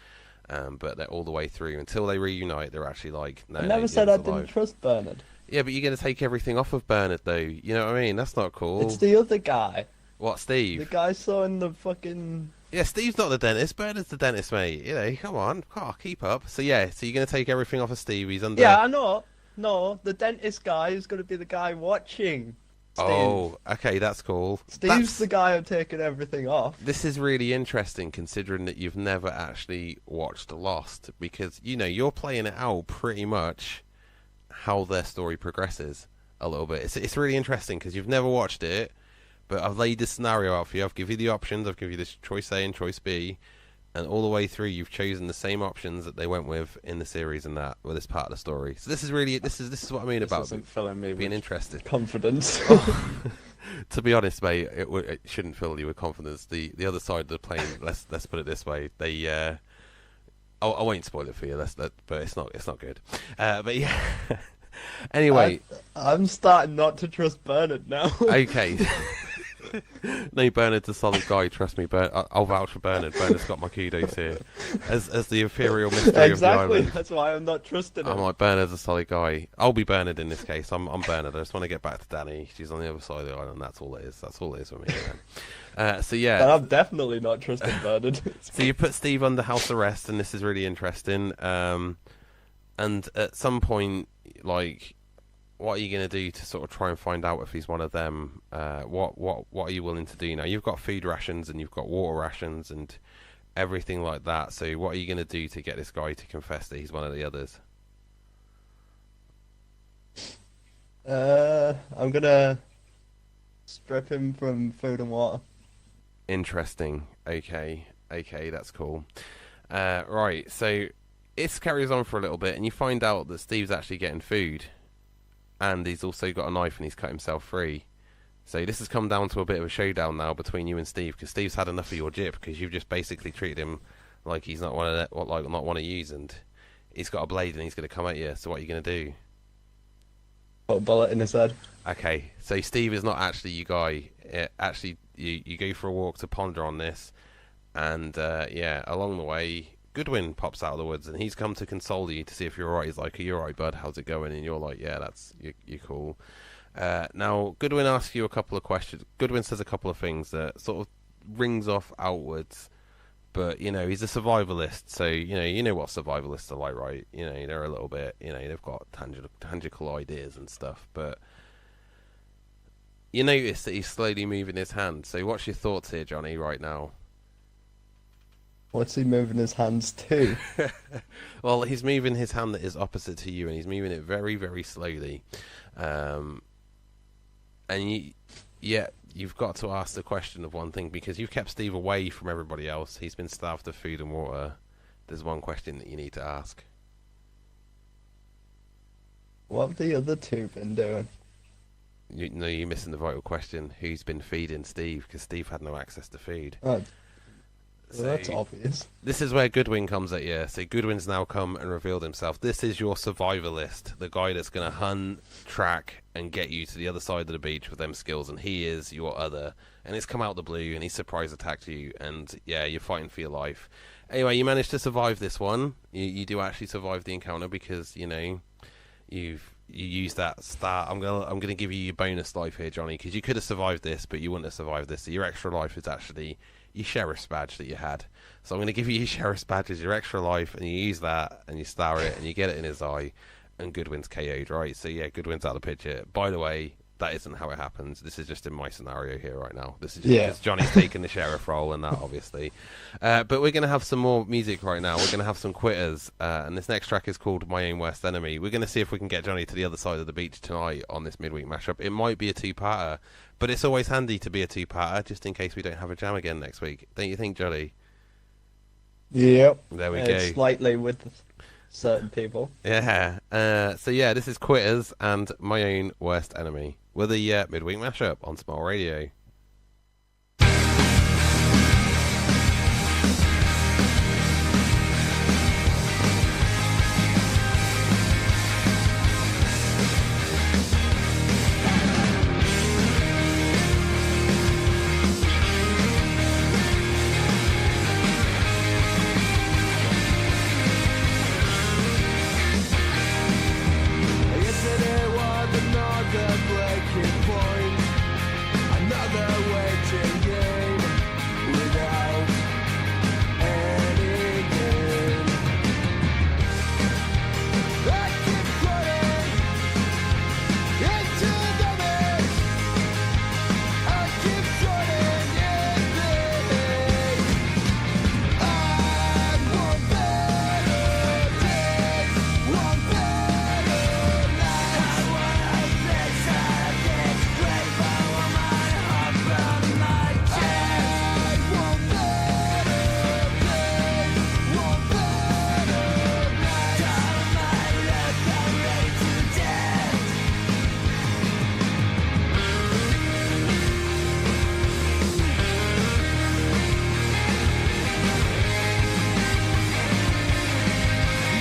Speaker 2: But they're all the way through until they reunite. They're actually like, no,
Speaker 3: I never
Speaker 2: no,
Speaker 3: said I
Speaker 2: Jim's
Speaker 3: didn't
Speaker 2: alive.
Speaker 3: trust Bernard.
Speaker 2: Yeah, but you're gonna take everything off of Bernard, though. You know what I mean? That's not cool.
Speaker 3: It's the other guy.
Speaker 2: What, Steve?
Speaker 3: The guy saw in the fucking.
Speaker 2: Yeah, Steve's not the dentist. Bernard's the dentist, mate. You know, come on, keep up. So yeah, so you're gonna take everything off of Steve. He's under.
Speaker 3: Yeah, I know. No, the dentist guy is going to be the guy watching. Steve.
Speaker 2: Oh, okay, that's cool.
Speaker 3: Steve's the guy I'm taking everything off.
Speaker 2: This is really interesting, considering that you've never actually watched Lost, because you know you're playing it out pretty much how their story progresses a little bit. It's really interesting because you've never watched it, but I've laid this scenario out for you. I've given you the options. I've given you this choice A and choice B, and all the way through you've chosen the same options that they went with in the series and that with this part of the story. So this is really this is what I mean
Speaker 3: This
Speaker 2: about
Speaker 3: isn't filling me
Speaker 2: being
Speaker 3: with
Speaker 2: interested.
Speaker 3: confidence.
Speaker 2: To be honest, mate, it shouldn't fill you with confidence. The other side of the plane, let's put it this way, they I won't spoil it for you. But it's not good. But yeah. Anyway,
Speaker 3: I'm starting not to trust Bernard now.
Speaker 2: okay. No, Bernard's a solid guy. Trust me, I'll vouch for Bernard. Bernard's got my kudos here as the imperial mystery of the
Speaker 3: Exactly.
Speaker 2: island.
Speaker 3: That's why I'm not trusting him.
Speaker 2: I'm like, Bernard's a solid guy. I'll be Bernard in this case. I'm Bernard. I just want to get back to Danny. She's on the other side of the island. That's all it is. That's all it is for me. Man. So yeah.
Speaker 3: But I'm definitely not trusting Bernard.
Speaker 2: So you put Steve under house arrest, and this is really interesting. And at some point, like, what are you going to do to sort of try and find out if he's one of them? What are you willing to do now? You've got food rations and you've got water rations and everything like that. So what are you going to do to get this guy to confess that he's one of the others?
Speaker 3: I'm gonna strip him from food and water.
Speaker 2: Interesting. Okay, that's cool. Right, so it carries on for a little bit, and you find out that Steve's actually getting food, and he's also got a knife, and he's cut himself free. So this has come down to a bit of a showdown now between you and Steve, because Steve's had enough of your jip, because you've just basically treated him like he's not one of yous, and he's got a blade and he's going to come at you. So what are you going to do?
Speaker 3: Put a bullet in his head.
Speaker 2: Okay, so Steve is not actually you guy. Actually, you go for a walk to ponder on this, and yeah, along the way, Goodwin pops out of the woods, and he's come to console you to see if you're alright. He's like, "Are you alright, bud? How's it going?" And you're like, "Yeah, you're cool." Now, Goodwin asks you a couple of questions. Goodwin says a couple of things that sort of rings off outwards, but you know he's a survivalist, so you know what survivalists are like, right? You know they're a little bit, they've got tangible ideas and stuff, but you notice that he's slowly moving his hand. So what's your thoughts here, Jonny, right now?
Speaker 3: What's he moving his hands to?
Speaker 2: Well, he's moving his hand that is opposite to you, and he's moving it very, very slowly. And you've got to ask the question of one thing, because you've kept Steve away from everybody else. He's been starved of food and water. There's one question that you need to ask.
Speaker 3: What have the other two been doing?
Speaker 2: You're missing the vital question. Who's been feeding Steve? Because Steve had no access to food.
Speaker 3: Oh,
Speaker 2: So
Speaker 3: well, that's obvious.
Speaker 2: this is where Goodwin comes at you. So Goodwin's now come and revealed himself. This is your survivalist, the guy that's going to hunt, track, and get you to the other side of the beach with them skills. And he is your other. And it's come out of the blue, and he surprise attacked you. And yeah, you're fighting for your life. Anyway, you managed to survive this one. You do actually survive the encounter because you use that start. I'm gonna give you your bonus life here, Jonny, because you could have survived this, but you wouldn't have survived this. So your extra life is actually your sheriff's badge that you had. So I'm going to give you your sheriff's badge as your extra life, and you use that, and you star it, and you get it in his eye, and Goodwin's KO'd, right? So yeah, Goodwin's out of the picture. By the way, that isn't how it happens. This is just in my scenario here right now. This is just
Speaker 3: Yeah.
Speaker 2: because Johnny's taking the sheriff role and that, obviously. But we're going to have some more music right now. We're going to have some quitters. And this next track is called My Own Worst Enemy. We're going to see if we can get Johnny to the other side of the beach tonight on this midweek mashup. It might be a two-parter, but it's always handy to be a two-parter just in case we don't have a jam again next week. Don't you think, Johnny?
Speaker 3: Yep.
Speaker 2: There we
Speaker 3: It's
Speaker 2: go.
Speaker 3: slightly with certain people.
Speaker 2: Yeah. So yeah, this is Quitters and My Own Worst Enemy with a midweek mashup on Smile Radio.
Speaker 5: Yesterday was another breaking point, another waiting game without any gain. I keep crawling into the mist. I keep floating in this. I want better days, want better nights. I want a place I get straight from my heart from my chest. I want better days, want better nights. Down my luck, I'm ready to death.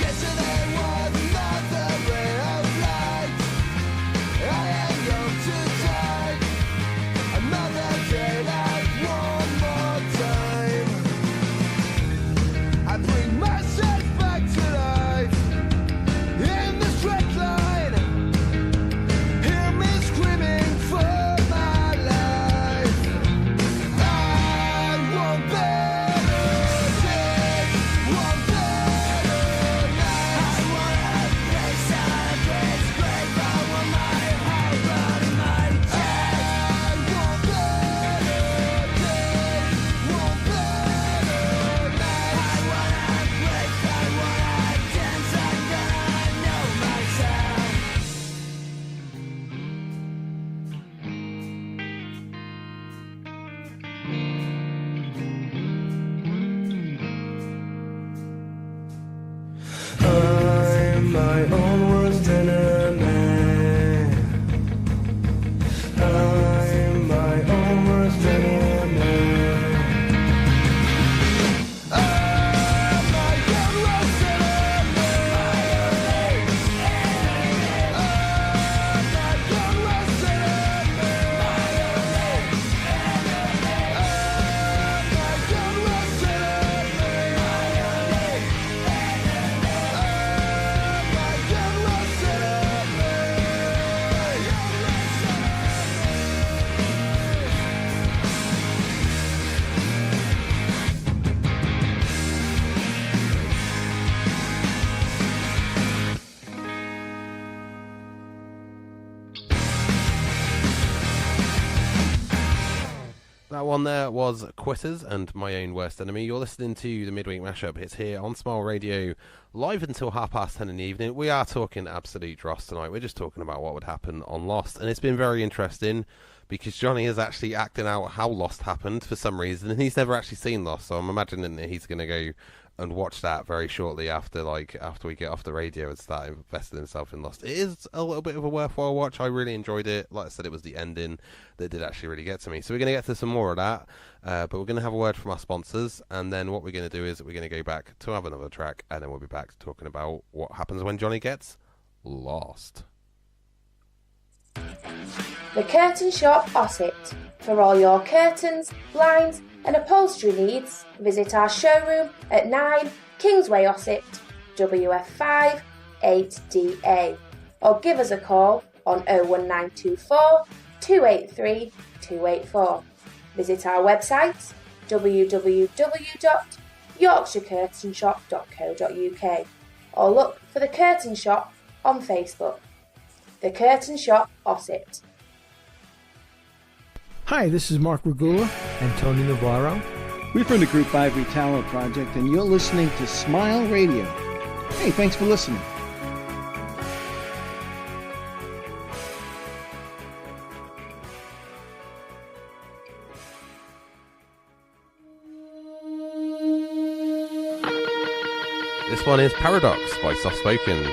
Speaker 5: Yesterday was another ray of light. I hang on too tight. Another day like one more time. I bring myself back to life in the straight line. Hear me screaming for my life. I want better days, want better nights. I want a place I get straight from my heart from my chest. I want better days, want better nights. I want a place, I want a dance, I'm gonna know myself. I'm my own worst enemy. I'm my own worst enemy. I'm my own worst enemy. I'm my own worst enemy. I'm my own worst
Speaker 2: That one there was Quitters and My Own Worst Enemy. You're listening to the Midweek Mashup. It's here on Smile Radio, live until 10:30 in the evening. We are talking absolute dross tonight. We're just talking about what would happen on Lost. And it's been very interesting because Johnny is actually acting out how Lost happened for some reason. And he's never actually seen Lost, so I'm imagining that he's going to go and watch that very shortly after we get off the radio and start investing himself in Lost. It is a little bit of a worthwhile watch. I really enjoyed it. Like I said, it was the ending that did actually really get to me. So we're going to get to some more of that, but we're going to have a word from our sponsors, and then what we're going to do is we're going to go back to have another track, and then we'll be back talking about what happens when Johnny gets lost.
Speaker 7: The Curtain Shop Ossett. For all your curtains, blinds and upholstery needs, visit our showroom at 9 Kingsway Ossett, WF5 8DA, or give us a call on 01924 283 284. Visit our website www.yorkshirecurtainshop.co.uk or look for The Curtain Shop on Facebook. The Curtain Shop Ossett.
Speaker 8: Hi, this is Mark Regula and Tony Navarro.
Speaker 9: We're from the group Ivory Tower Project, and you're listening to Smile Radio. Hey, thanks for listening.
Speaker 2: This one is Paradox by Soft Spoken.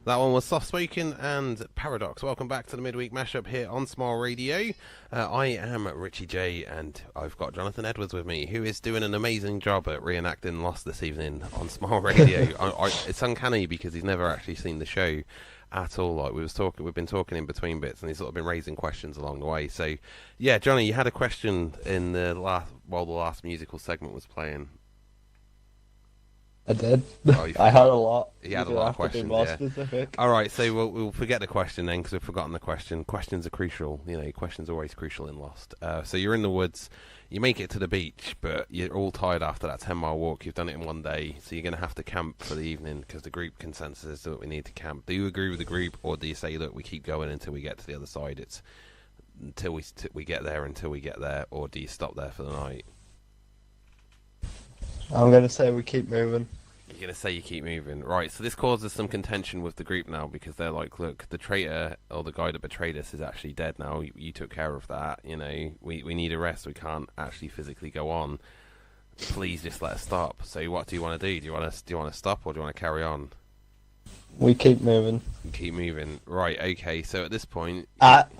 Speaker 2: That one was Soft Spoken and Paradox. Welcome back to the Midweek Mashup here on Smile Radio. I am Ritchie J, and I've got Jonathan Edwards with me, who is doing an amazing job at reenacting Lost this evening on Smile Radio. It's uncanny because he's never actually seen the show at all. Like we've been talking in between bits, and he's sort of been raising questions along the way. So, yeah, Jonny, you had a question in the last musical segment was playing.
Speaker 3: I did.
Speaker 2: Oh,
Speaker 3: I had a lot.
Speaker 2: He had a lot of questions.
Speaker 3: More
Speaker 2: Yeah.
Speaker 3: specific.
Speaker 2: All right, so we'll forget the question then, because we've forgotten the question. Questions are crucial. You know, questions are always crucial in Lost. So you're in the woods. You make it to the beach, but you're all tired after that 10-mile walk. You've done it in one day, so you're going to have to camp for the evening because the group consensus is that we need to camp. Do you agree with the group, or do you say, look, we keep going until we get to the other side? It's until we get there, or do you stop there for the night?
Speaker 3: I'm going to say we keep moving.
Speaker 2: You're going to say you keep moving. Right, so this causes some contention with the group now, because they're like, look, the traitor, or the guy that betrayed us, is actually dead now. You took care of that. You know, we need a rest. We can't actually physically go on. Please just let us stop. So what do you want to do? Do you want to stop, or do you want to carry on?
Speaker 3: We keep moving.
Speaker 2: You keep moving. Right, okay, so at this point...
Speaker 3: At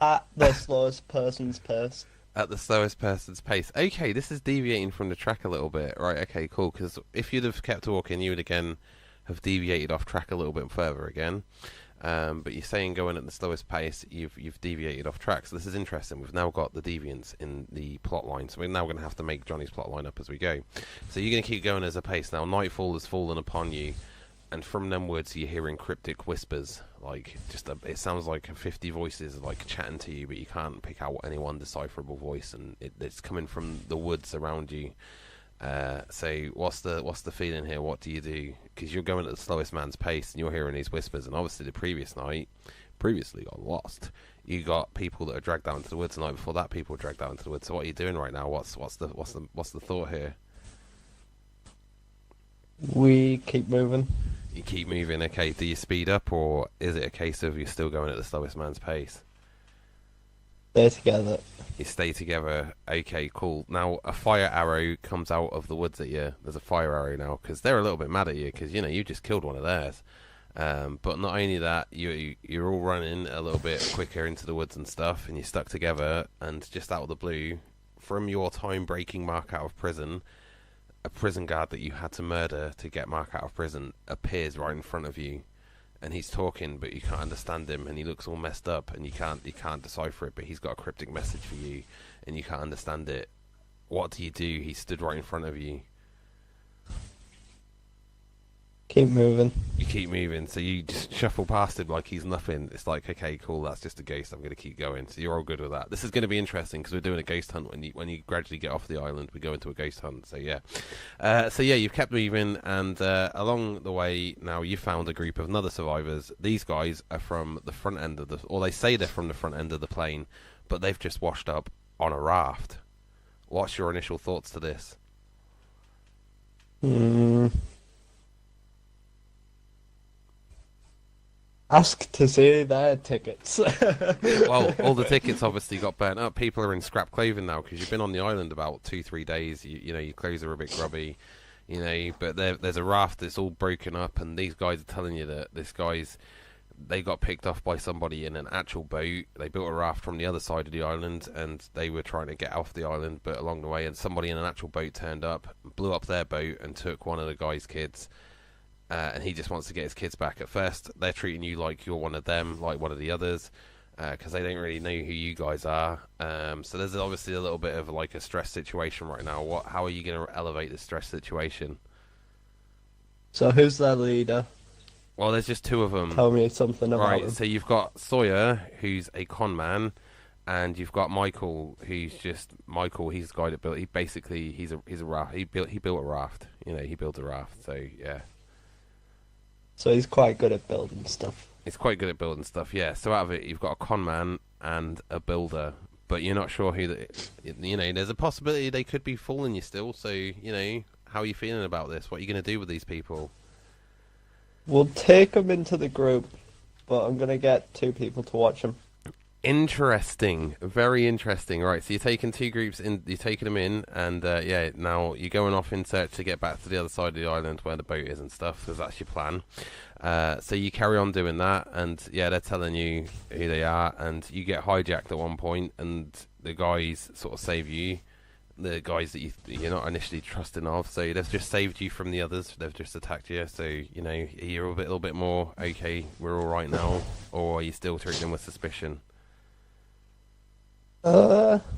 Speaker 3: the slowest person's pace.
Speaker 2: At the slowest person's pace. Okay, this is deviating from the track a little bit. Right, okay, cool, because if you'd have kept walking, you would again have deviated off track a little bit further again. But you're saying going at the slowest pace, you've deviated off track. So this is interesting. We've now got the deviants in the plot line, so we're now going to have to make Johnny's plot line up as we go. So you're going to keep going as a pace now. Nightfall has fallen upon you, and from them woods you're hearing cryptic whispers. Like it sounds like 50 voices like chatting to you, but you can't pick out any one decipherable voice, and it's coming from the woods around you. So what's the feeling here? What do you do? Because you're going at the slowest man's pace and you're hearing these whispers. And obviously the previously got lost. You got people that are dragged out into the woods. The night before that, people were dragged out into the woods. So what are you doing right now? What's the thought here?
Speaker 3: We keep moving.
Speaker 2: You keep moving. Okay. Do you speed up, or is it a case of you're still going at the slowest man's pace?
Speaker 3: Stay together.
Speaker 2: You stay together. Okay, cool. Now a fire arrow comes out of the woods at you. There's a fire arrow now because they're a little bit mad at you because you just killed one of theirs. But not only that, you're all running a little bit quicker into the woods and stuff, and you're stuck together. And just out of the blue, from your time breaking Mark out of prison, a prison guard that you had to murder to get Mark out of prison appears right in front of you. And he's talking, but you can't understand him, and he looks all messed up, and you can't decipher it. But he's got a cryptic message for you, and you can't understand it. What do you do? He stood right in front of you.
Speaker 3: Keep moving.
Speaker 2: You keep moving, so you just shuffle past him like he's nothing. It's like, okay, cool, that's just a ghost. I'm going to keep going. So you're all good with that. This is going to be interesting because we're doing a ghost hunt. When you gradually get off the island, we go into a ghost hunt. So yeah, you've kept moving, and along the way now you found a group of other survivors. These guys are from the front end of or they say they're from the front end of the plane, but they've just washed up on a raft. What's your initial thoughts to this?
Speaker 3: Ask to see their tickets.
Speaker 2: Well, all the tickets obviously got burnt up. People are in scrap clothing now because you've been on the island about 2-3 days. You know, your clothes are a bit grubby, but there's a raft that's all broken up, and these guys are telling you that they got picked off by somebody in an actual boat. They built a raft from the other side of the island, and they were trying to get off the island, but along the way, and somebody in an actual boat turned up, blew up their boat, and took one of the guy's kids. And he just wants to get his kids back. At first, they're treating you like you're one of them, like one of the others, because they don't really know who you guys are. So there's obviously a little bit of like a stress situation right now. How are you going to elevate the stress situation?
Speaker 3: So who's their leader?
Speaker 2: Well, there's just two of them.
Speaker 3: Tell me something about
Speaker 2: Right,
Speaker 3: him.
Speaker 2: so you've got Sawyer, who's a con man, and you've got Michael, who's just Michael. He's the guy that built. He's a raft. He built a raft. He built a raft. So yeah.
Speaker 3: So he's quite good at building stuff.
Speaker 2: He's quite good at building stuff, yeah. So out of it, you've got a con man and a builder, but you're not sure who. There's a possibility they could be fooling you still. So how are you feeling about this? What are you going to do with these people?
Speaker 3: We'll take them into the group, but I'm going to get 2 people to watch them.
Speaker 2: Interesting, very interesting. Right, so you're taking 2 groups in, you're taking them in, and now you're going off in search to get back to the other side of the island where the boat is and stuff, because that's your plan. So you carry on doing that, and they're telling you who they are, and you get hijacked at one point, and the guys sort of save you, the guys that you're not initially trusting of. So they've just saved you from the others. They've just attacked you. So you're a little bit more okay. We're all right now, or are you still treating them with suspicion?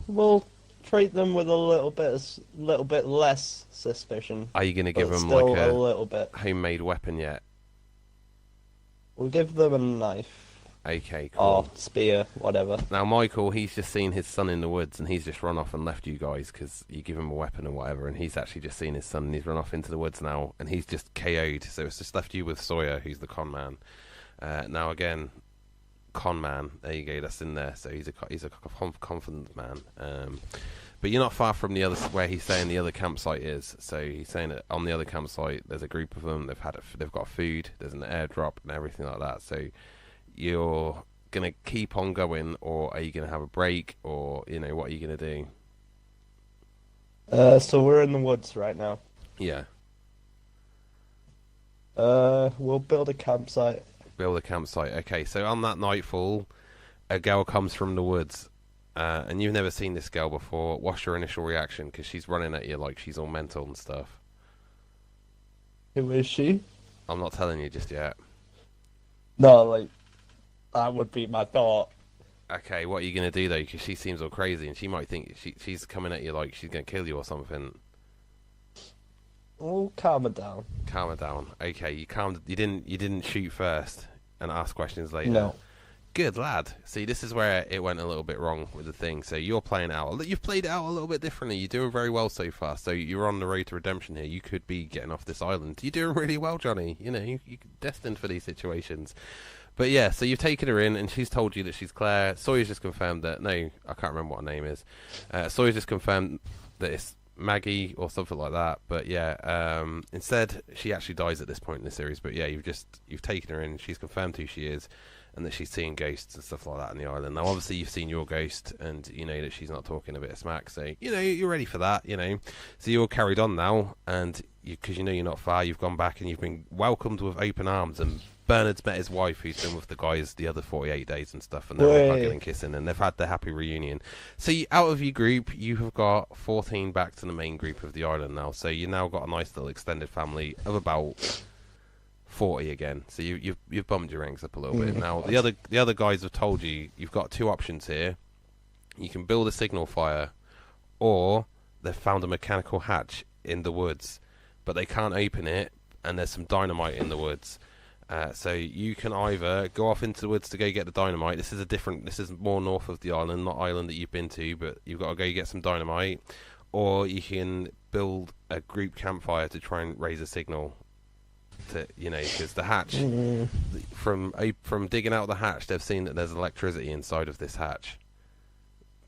Speaker 3: We'll treat them with a little bit less suspicion.
Speaker 2: Are you going to give them
Speaker 3: still
Speaker 2: like
Speaker 3: a little bit?
Speaker 2: Homemade weapon yet?
Speaker 3: We'll give them a knife.
Speaker 2: Okay, cool.
Speaker 3: Or spear, whatever.
Speaker 2: Now, Michael, he's just seen his son in the woods, and he's just run off and left you guys because you give him a weapon and whatever, and he's actually just seen his son, and he's run off into the woods now, and he's just KO'd, so it's just left you with Sawyer, who's the con man. Now, again, con man, there you go, that's in there, so he's a confident man. But you're not far from the other, where he's saying the other campsite is. So he's saying that on the other campsite, there's a group of them. They've got food. There's an airdrop and everything like that. So you're gonna keep on going, or are you gonna have a break, or what are you gonna do?
Speaker 3: So we're in the woods right now.
Speaker 2: Yeah.
Speaker 3: We'll build a campsite.
Speaker 2: Build a campsite. Okay. So on that nightfall, a girl comes from the woods. And you've never seen this girl before. What's your initial reaction? Because she's running at you like she's all mental and stuff.
Speaker 3: Who is she?
Speaker 2: I'm not telling you just yet.
Speaker 3: No, like, That would be my thought.
Speaker 2: Okay, what are you going to do, though? Because she seems all crazy, and she might think she's coming at you like she's going to kill you or something.
Speaker 3: Oh, calm it down.
Speaker 2: Calm her down. Okay, you didn't shoot first and ask questions later.
Speaker 3: No.
Speaker 2: Good lad. See, this is where it went a little bit wrong with the thing. So you're playing out. You've played it out a little bit differently. You're doing very well so far. So you're on the road to redemption here. You could be getting off this island. You're doing really well, Jonny. You know, you're destined for these situations. But yeah, so you've taken her in, and she's told you that she's Claire. Sawyer's just confirmed that. No, I can't remember what her name is. Sawyer's just confirmed that it's Maggie or something like that. But yeah, instead she actually dies at this point in the series. But yeah, you've taken her in. She's confirmed who she is, and that she's seeing ghosts and stuff like that on the island. Now, obviously, you've seen your ghost, and you know that she's not talking a bit of smack. So you know you're ready for that. You know, so you're carried on now, and because you know you're not far, you've gone back and you've been welcomed with open arms. And Bernard's met his wife, who's been with the guys the other 48 days and stuff, and they're all hugging and kissing, and they've had their happy reunion. So out of your group, you have got 14 back to the main group of the island now. So you now got a nice little extended family of about 40 again. So you've bumped your ranks up a little bit. Now the other guys have told you you've got two options here. You can build a signal fire, or they've found a mechanical hatch in the woods, but they can't open it, and there's some dynamite in the woods. So you can either go off into the woods to go get the dynamite. This is more north of the island, not island that you've been to, but you've got to go get some dynamite, or you can build a group campfire to try and raise a signal. To, you know, because the hatch, from digging out the hatch, they've seen that there's electricity inside of this hatch.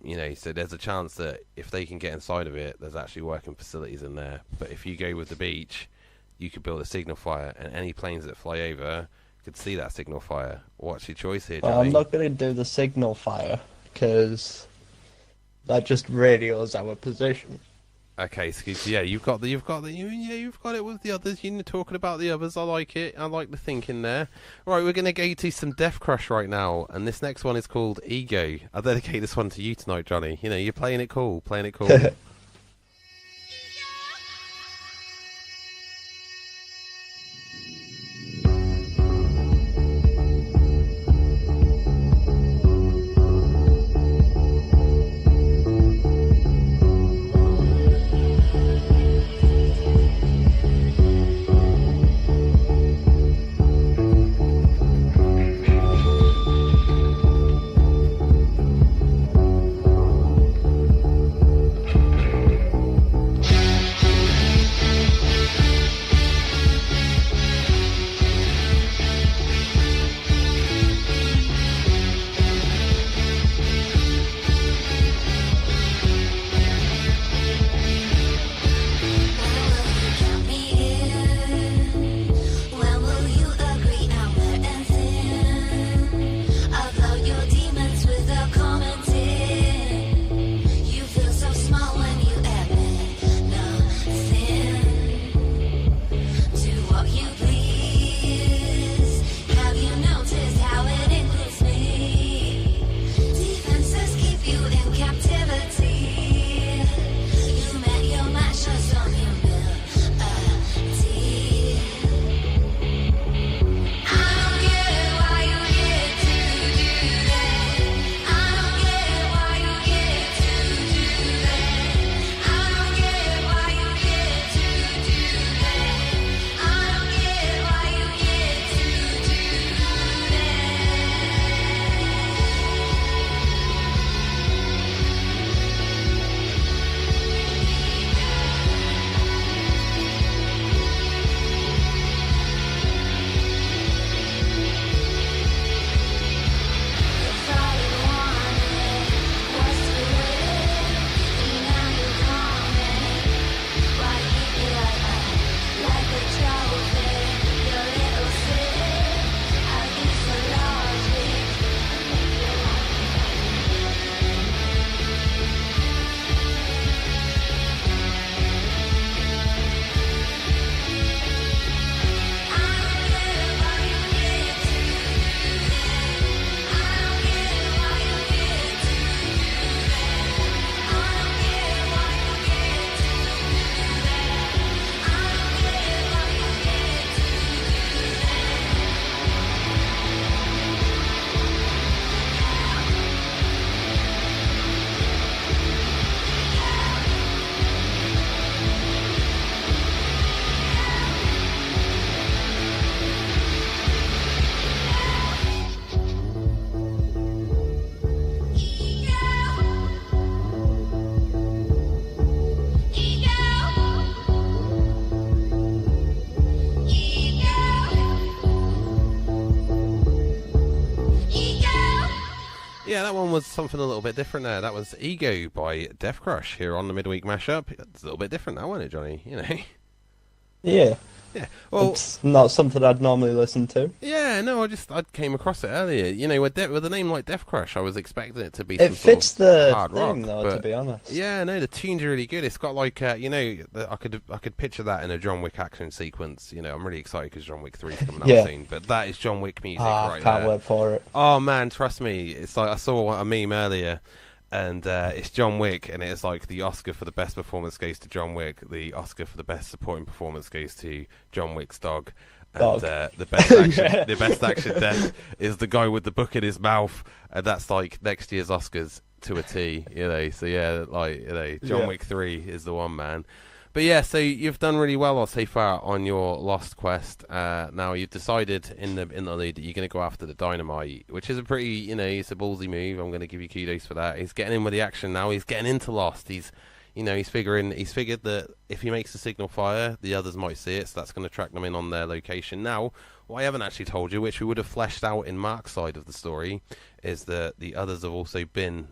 Speaker 2: You know, so there's a chance that if they can get inside of it, there's actually working facilities in there. But if you go with the beach, you could build a signal fire, and any planes that fly over could see that signal fire. What's your choice here, Jonny?
Speaker 3: Well, I'm not going to do the signal fire, because that just radios our position.
Speaker 2: Okay, so yeah, you've got it with the others. You're talking about the others. I like it. I like the thinking there. Right, we're going to go to some Death Crush right now, and this next one is called Ego. I'll dedicate this one to you tonight, Jonny. You know, you're playing it cool. Yeah, that one was something a little bit different there. That was Ego by Death Crush here on the Midweek Mashup. It's a little bit different now, wasn't it, Johnny? You know.
Speaker 3: Yeah.
Speaker 2: Yeah. Well,
Speaker 3: It's not something I'd normally listen to.
Speaker 2: yeah, no, I came across it earlier. You know, with a name like Death Crush, I was expecting it to be
Speaker 3: It
Speaker 2: some
Speaker 3: fits
Speaker 2: sort of
Speaker 3: the
Speaker 2: hard
Speaker 3: thing,
Speaker 2: rock,
Speaker 3: though,
Speaker 2: but
Speaker 3: to be honest.
Speaker 2: yeah, no, the tunes are really good. It's got like, you know, I could picture that in a John Wick action sequence. You know, I'm really excited because John Wick 3 is coming out
Speaker 3: Yeah.
Speaker 2: soon. But that is John Wick music
Speaker 3: Ah,
Speaker 2: right
Speaker 3: can't
Speaker 2: there.
Speaker 3: wait for it.
Speaker 2: Oh man, trust me. It's like I saw a meme earlier, and it's John Wick, and it's like the Oscar for the best performance goes to John Wick. The Oscar for the best supporting performance goes to John Wick's dog. And the best action, the best action death is the guy with the book in his mouth, and that's like next year's Oscars to a T. You know, so yeah, like you know, John Wick 3 is the one, man. But yeah, so you've done really well so far on your Lost quest. Now you've decided in the lead that you're going to go after the dynamite, which is a pretty, you know, it's a ballsy move. I'm going to give you kudos for that. He's getting in with the action now. He's getting into Lost. He's figured that if he makes a signal fire, the others might see it, so that's going to track them in on their location. Now, what I haven't actually told you, which we would have fleshed out in Mark's side of the story, is that the others have also been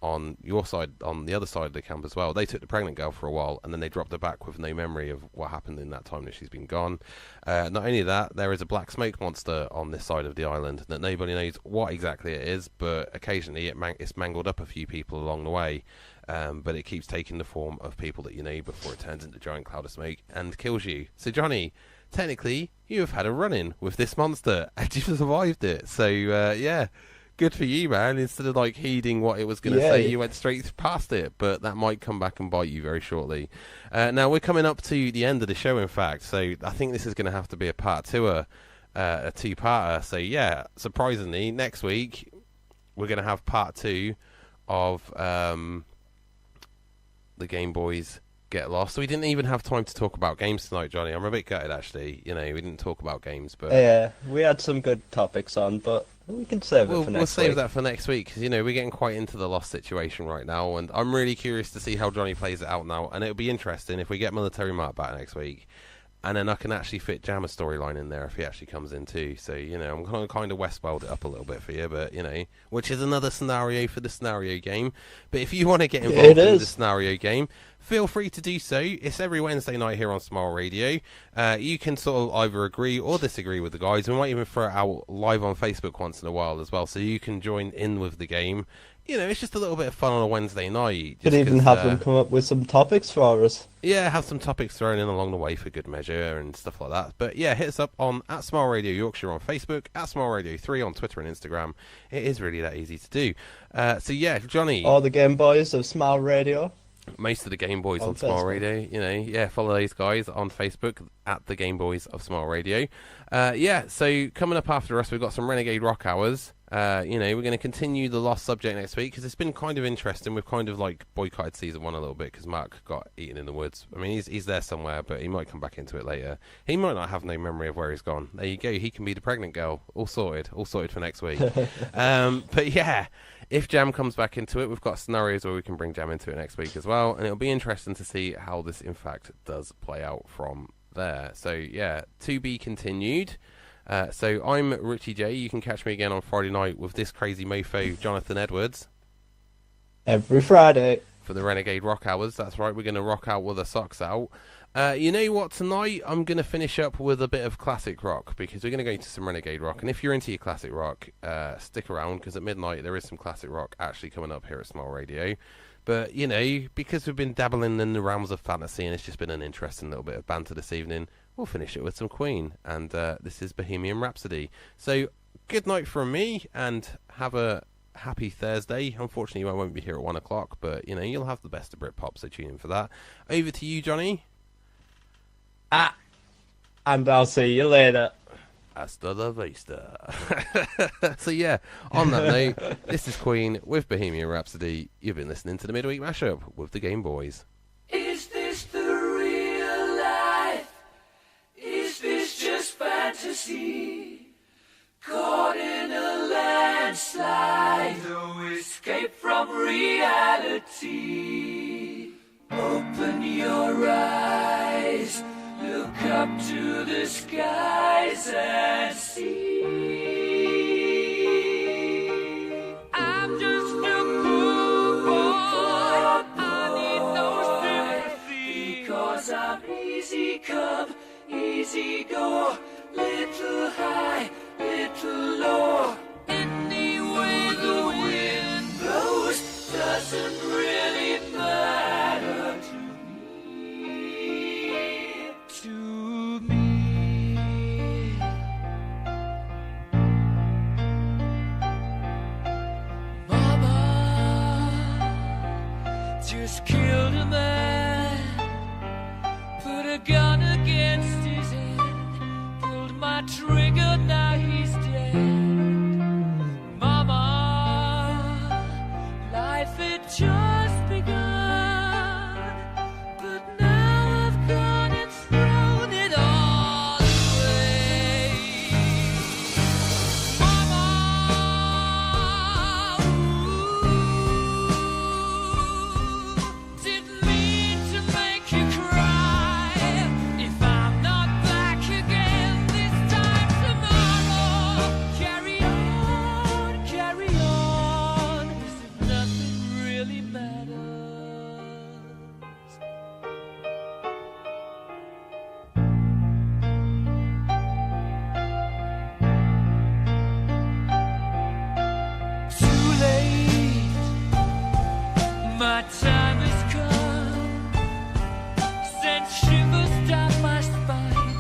Speaker 2: on your side, on the other side of the camp as well. They took the pregnant girl for a while, and then they dropped her back with no memory of what happened in that time that she's been gone. Not only that, there is a black smoke monster on this side of the island that nobody knows what exactly it is, but occasionally it's mangled up a few people along the way. But it keeps taking the form of people that you know before it turns into a giant cloud of smoke and kills you. So, Johnny, technically, you have had a run-in with this monster, and you've survived it. So, yeah, good for you, man. Instead of, like, heeding what it was going to say, you went straight past it. But that might come back and bite you very shortly. Now, we're coming up to the end of the show, in fact. So, I think this is going to have to be a part two-er, a two-parter. So, yeah, surprisingly, next week, we're going to have part two of... the Game Boys Get Lost. So we didn't even have time to talk about games tonight, Johnny. I'm a bit gutted, actually. You know, we didn't talk about games, but
Speaker 3: Yeah, we had some good topics on, but we can save it for next week.
Speaker 2: We'll save that for next week, because, you know, we're getting quite into the Lost situation right now, and I'm really curious to see how Johnny plays it out now, and it'll be interesting if we get Military Mark back next week. And then I can actually fit Jam a storyline in there if he actually comes in too. So, you know, I'm going to kind of Westworld it up a little bit for you, but, you know, which is another scenario for the scenario game. But if you want to get involved in the scenario game, feel free to do so. It's every Wednesday night here on Smile Radio. You can sort of either agree or disagree with the guys. We might even throw it out live on Facebook once in a while as well, so you can join in with the game. You know, it's just a little bit of fun on a Wednesday night.
Speaker 3: Could even have them come up with some topics for us.
Speaker 2: Yeah, have some topics thrown in along the way for good measure and stuff like that. But yeah, hit us up on @Smile Radio Yorkshire on Facebook, @Smile Radio 3 on Twitter and Instagram. It is really that easy to do. So yeah, Johnny.
Speaker 3: All the Game Boys of Smile Radio.
Speaker 2: Most of the Game Boys on
Speaker 3: Facebook.
Speaker 2: Smile Radio, you know, yeah, follow those guys on Facebook @the Game Boys of Smile Radio. Yeah, so coming up after us, we've got some Renegade Rock Hours. You know, we're going to continue the Lost subject next week because it's been kind of interesting. We've kind of like boycotted season 1 a little bit because Mark got eaten in the woods. I mean, he's there somewhere, but he might come back into it later. He might not have no memory of where he's gone. There you go. He can be the pregnant girl. All sorted for next week. But yeah, if Jam comes back into it, we've got scenarios where we can bring Jam into it next week as well, and it'll be interesting to see how this in fact does play out from there. So yeah, to be continued. So I'm Ritchie J. You can catch me again on Friday night with this crazy mofo, Jonathan Edwards.
Speaker 3: Every Friday.
Speaker 2: For the Renegade Rock Hours. That's right, we're going to rock out with the socks out. You know what, tonight I'm going to finish up with a bit of classic rock, because we're going to go into some Renegade Rock. And if you're into your classic rock, stick around, because at midnight there is some classic rock actually coming up here at Smile Radio. But, you know, because we've been dabbling in the realms of fantasy and it's just been an interesting little bit of banter this evening, we'll finish it with some Queen. And this is Bohemian Rhapsody. So, good night from me, and have a happy Thursday. Unfortunately, I won't be here at 1 o'clock, but, you know, you'll have the best of Britpop, so tune in for that. Over to you, Johnny.
Speaker 3: And I'll see you later.
Speaker 2: Hasta la vista. So yeah, on that note, this is Queen with Bohemian Rhapsody. You've been listening to the Midweek Mashup with the Game Boys.
Speaker 5: Is this the real life? Is this just fantasy? Caught in a landslide, no escape from reality. Open your eyes, look up to the skies and see. I'm just
Speaker 10: just killed a man, put a gun against his head, pulled my trigger, now he's dead. Mama, life had just begun, but now I've gone and thrown it all away. Mama, didn't mean to make you cry. If I'm not back again this time tomorrow, carry on, as if nothing really matters. Too late, my time has come. Sent shivers down my spine,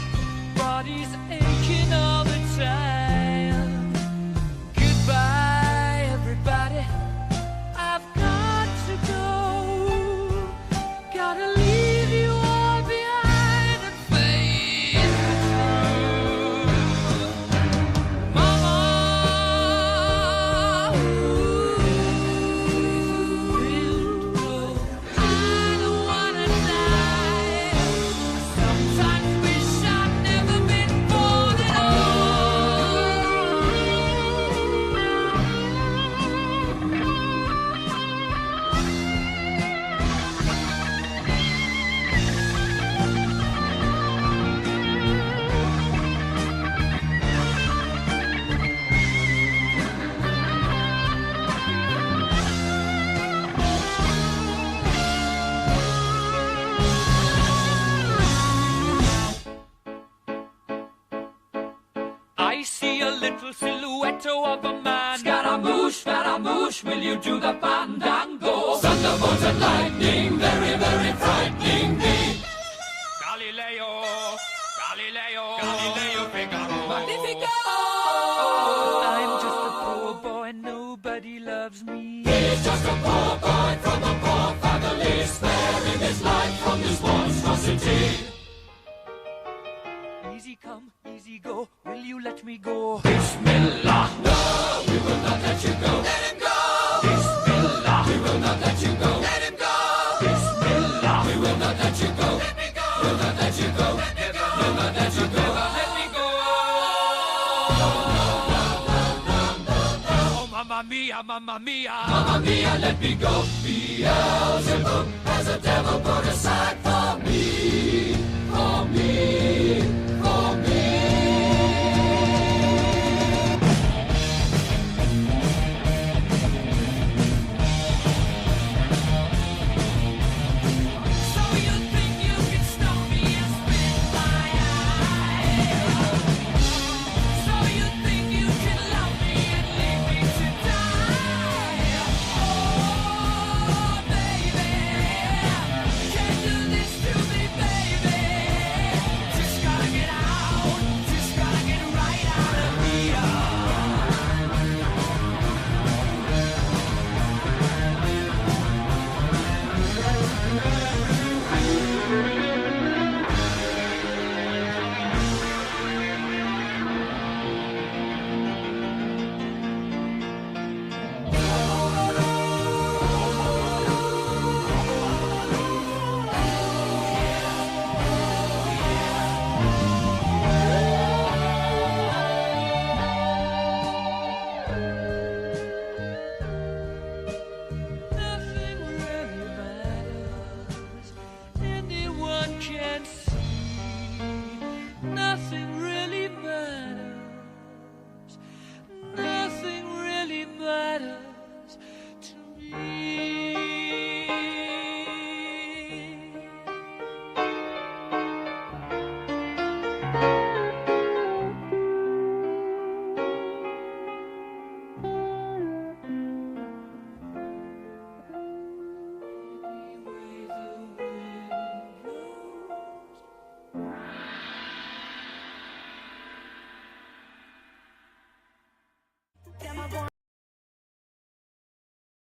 Speaker 10: body's aching all the time. Goodbye, everybody, I've got to go. Gotta leave you all behind and face the truth. Mama, I don't wanna die. Sometimes wish I'd never been born at I see a little silhouette of a man. Scaramouche, will you do the fandango? Thunderbolt and lightning, very, very frightening me. Galileo, Figaro. Magnifico! I'm just a poor boy, nobody loves me. He's just a poor boy from a poor family, sparing his life from this monstrosity. Easy come, easy go, will you let me go? Bismillah, no, we will not let you go. Let him go! Bismillah, we will not let you go. Let him go! Bismillah, we will not let you go. Let me go! We'll not let you go. Let me go! We'll not let you go. Let me go! Oh, mamma mia, mamma mia. Mamma mia, let me go. Beelzebub has a devil put aside for me, for me.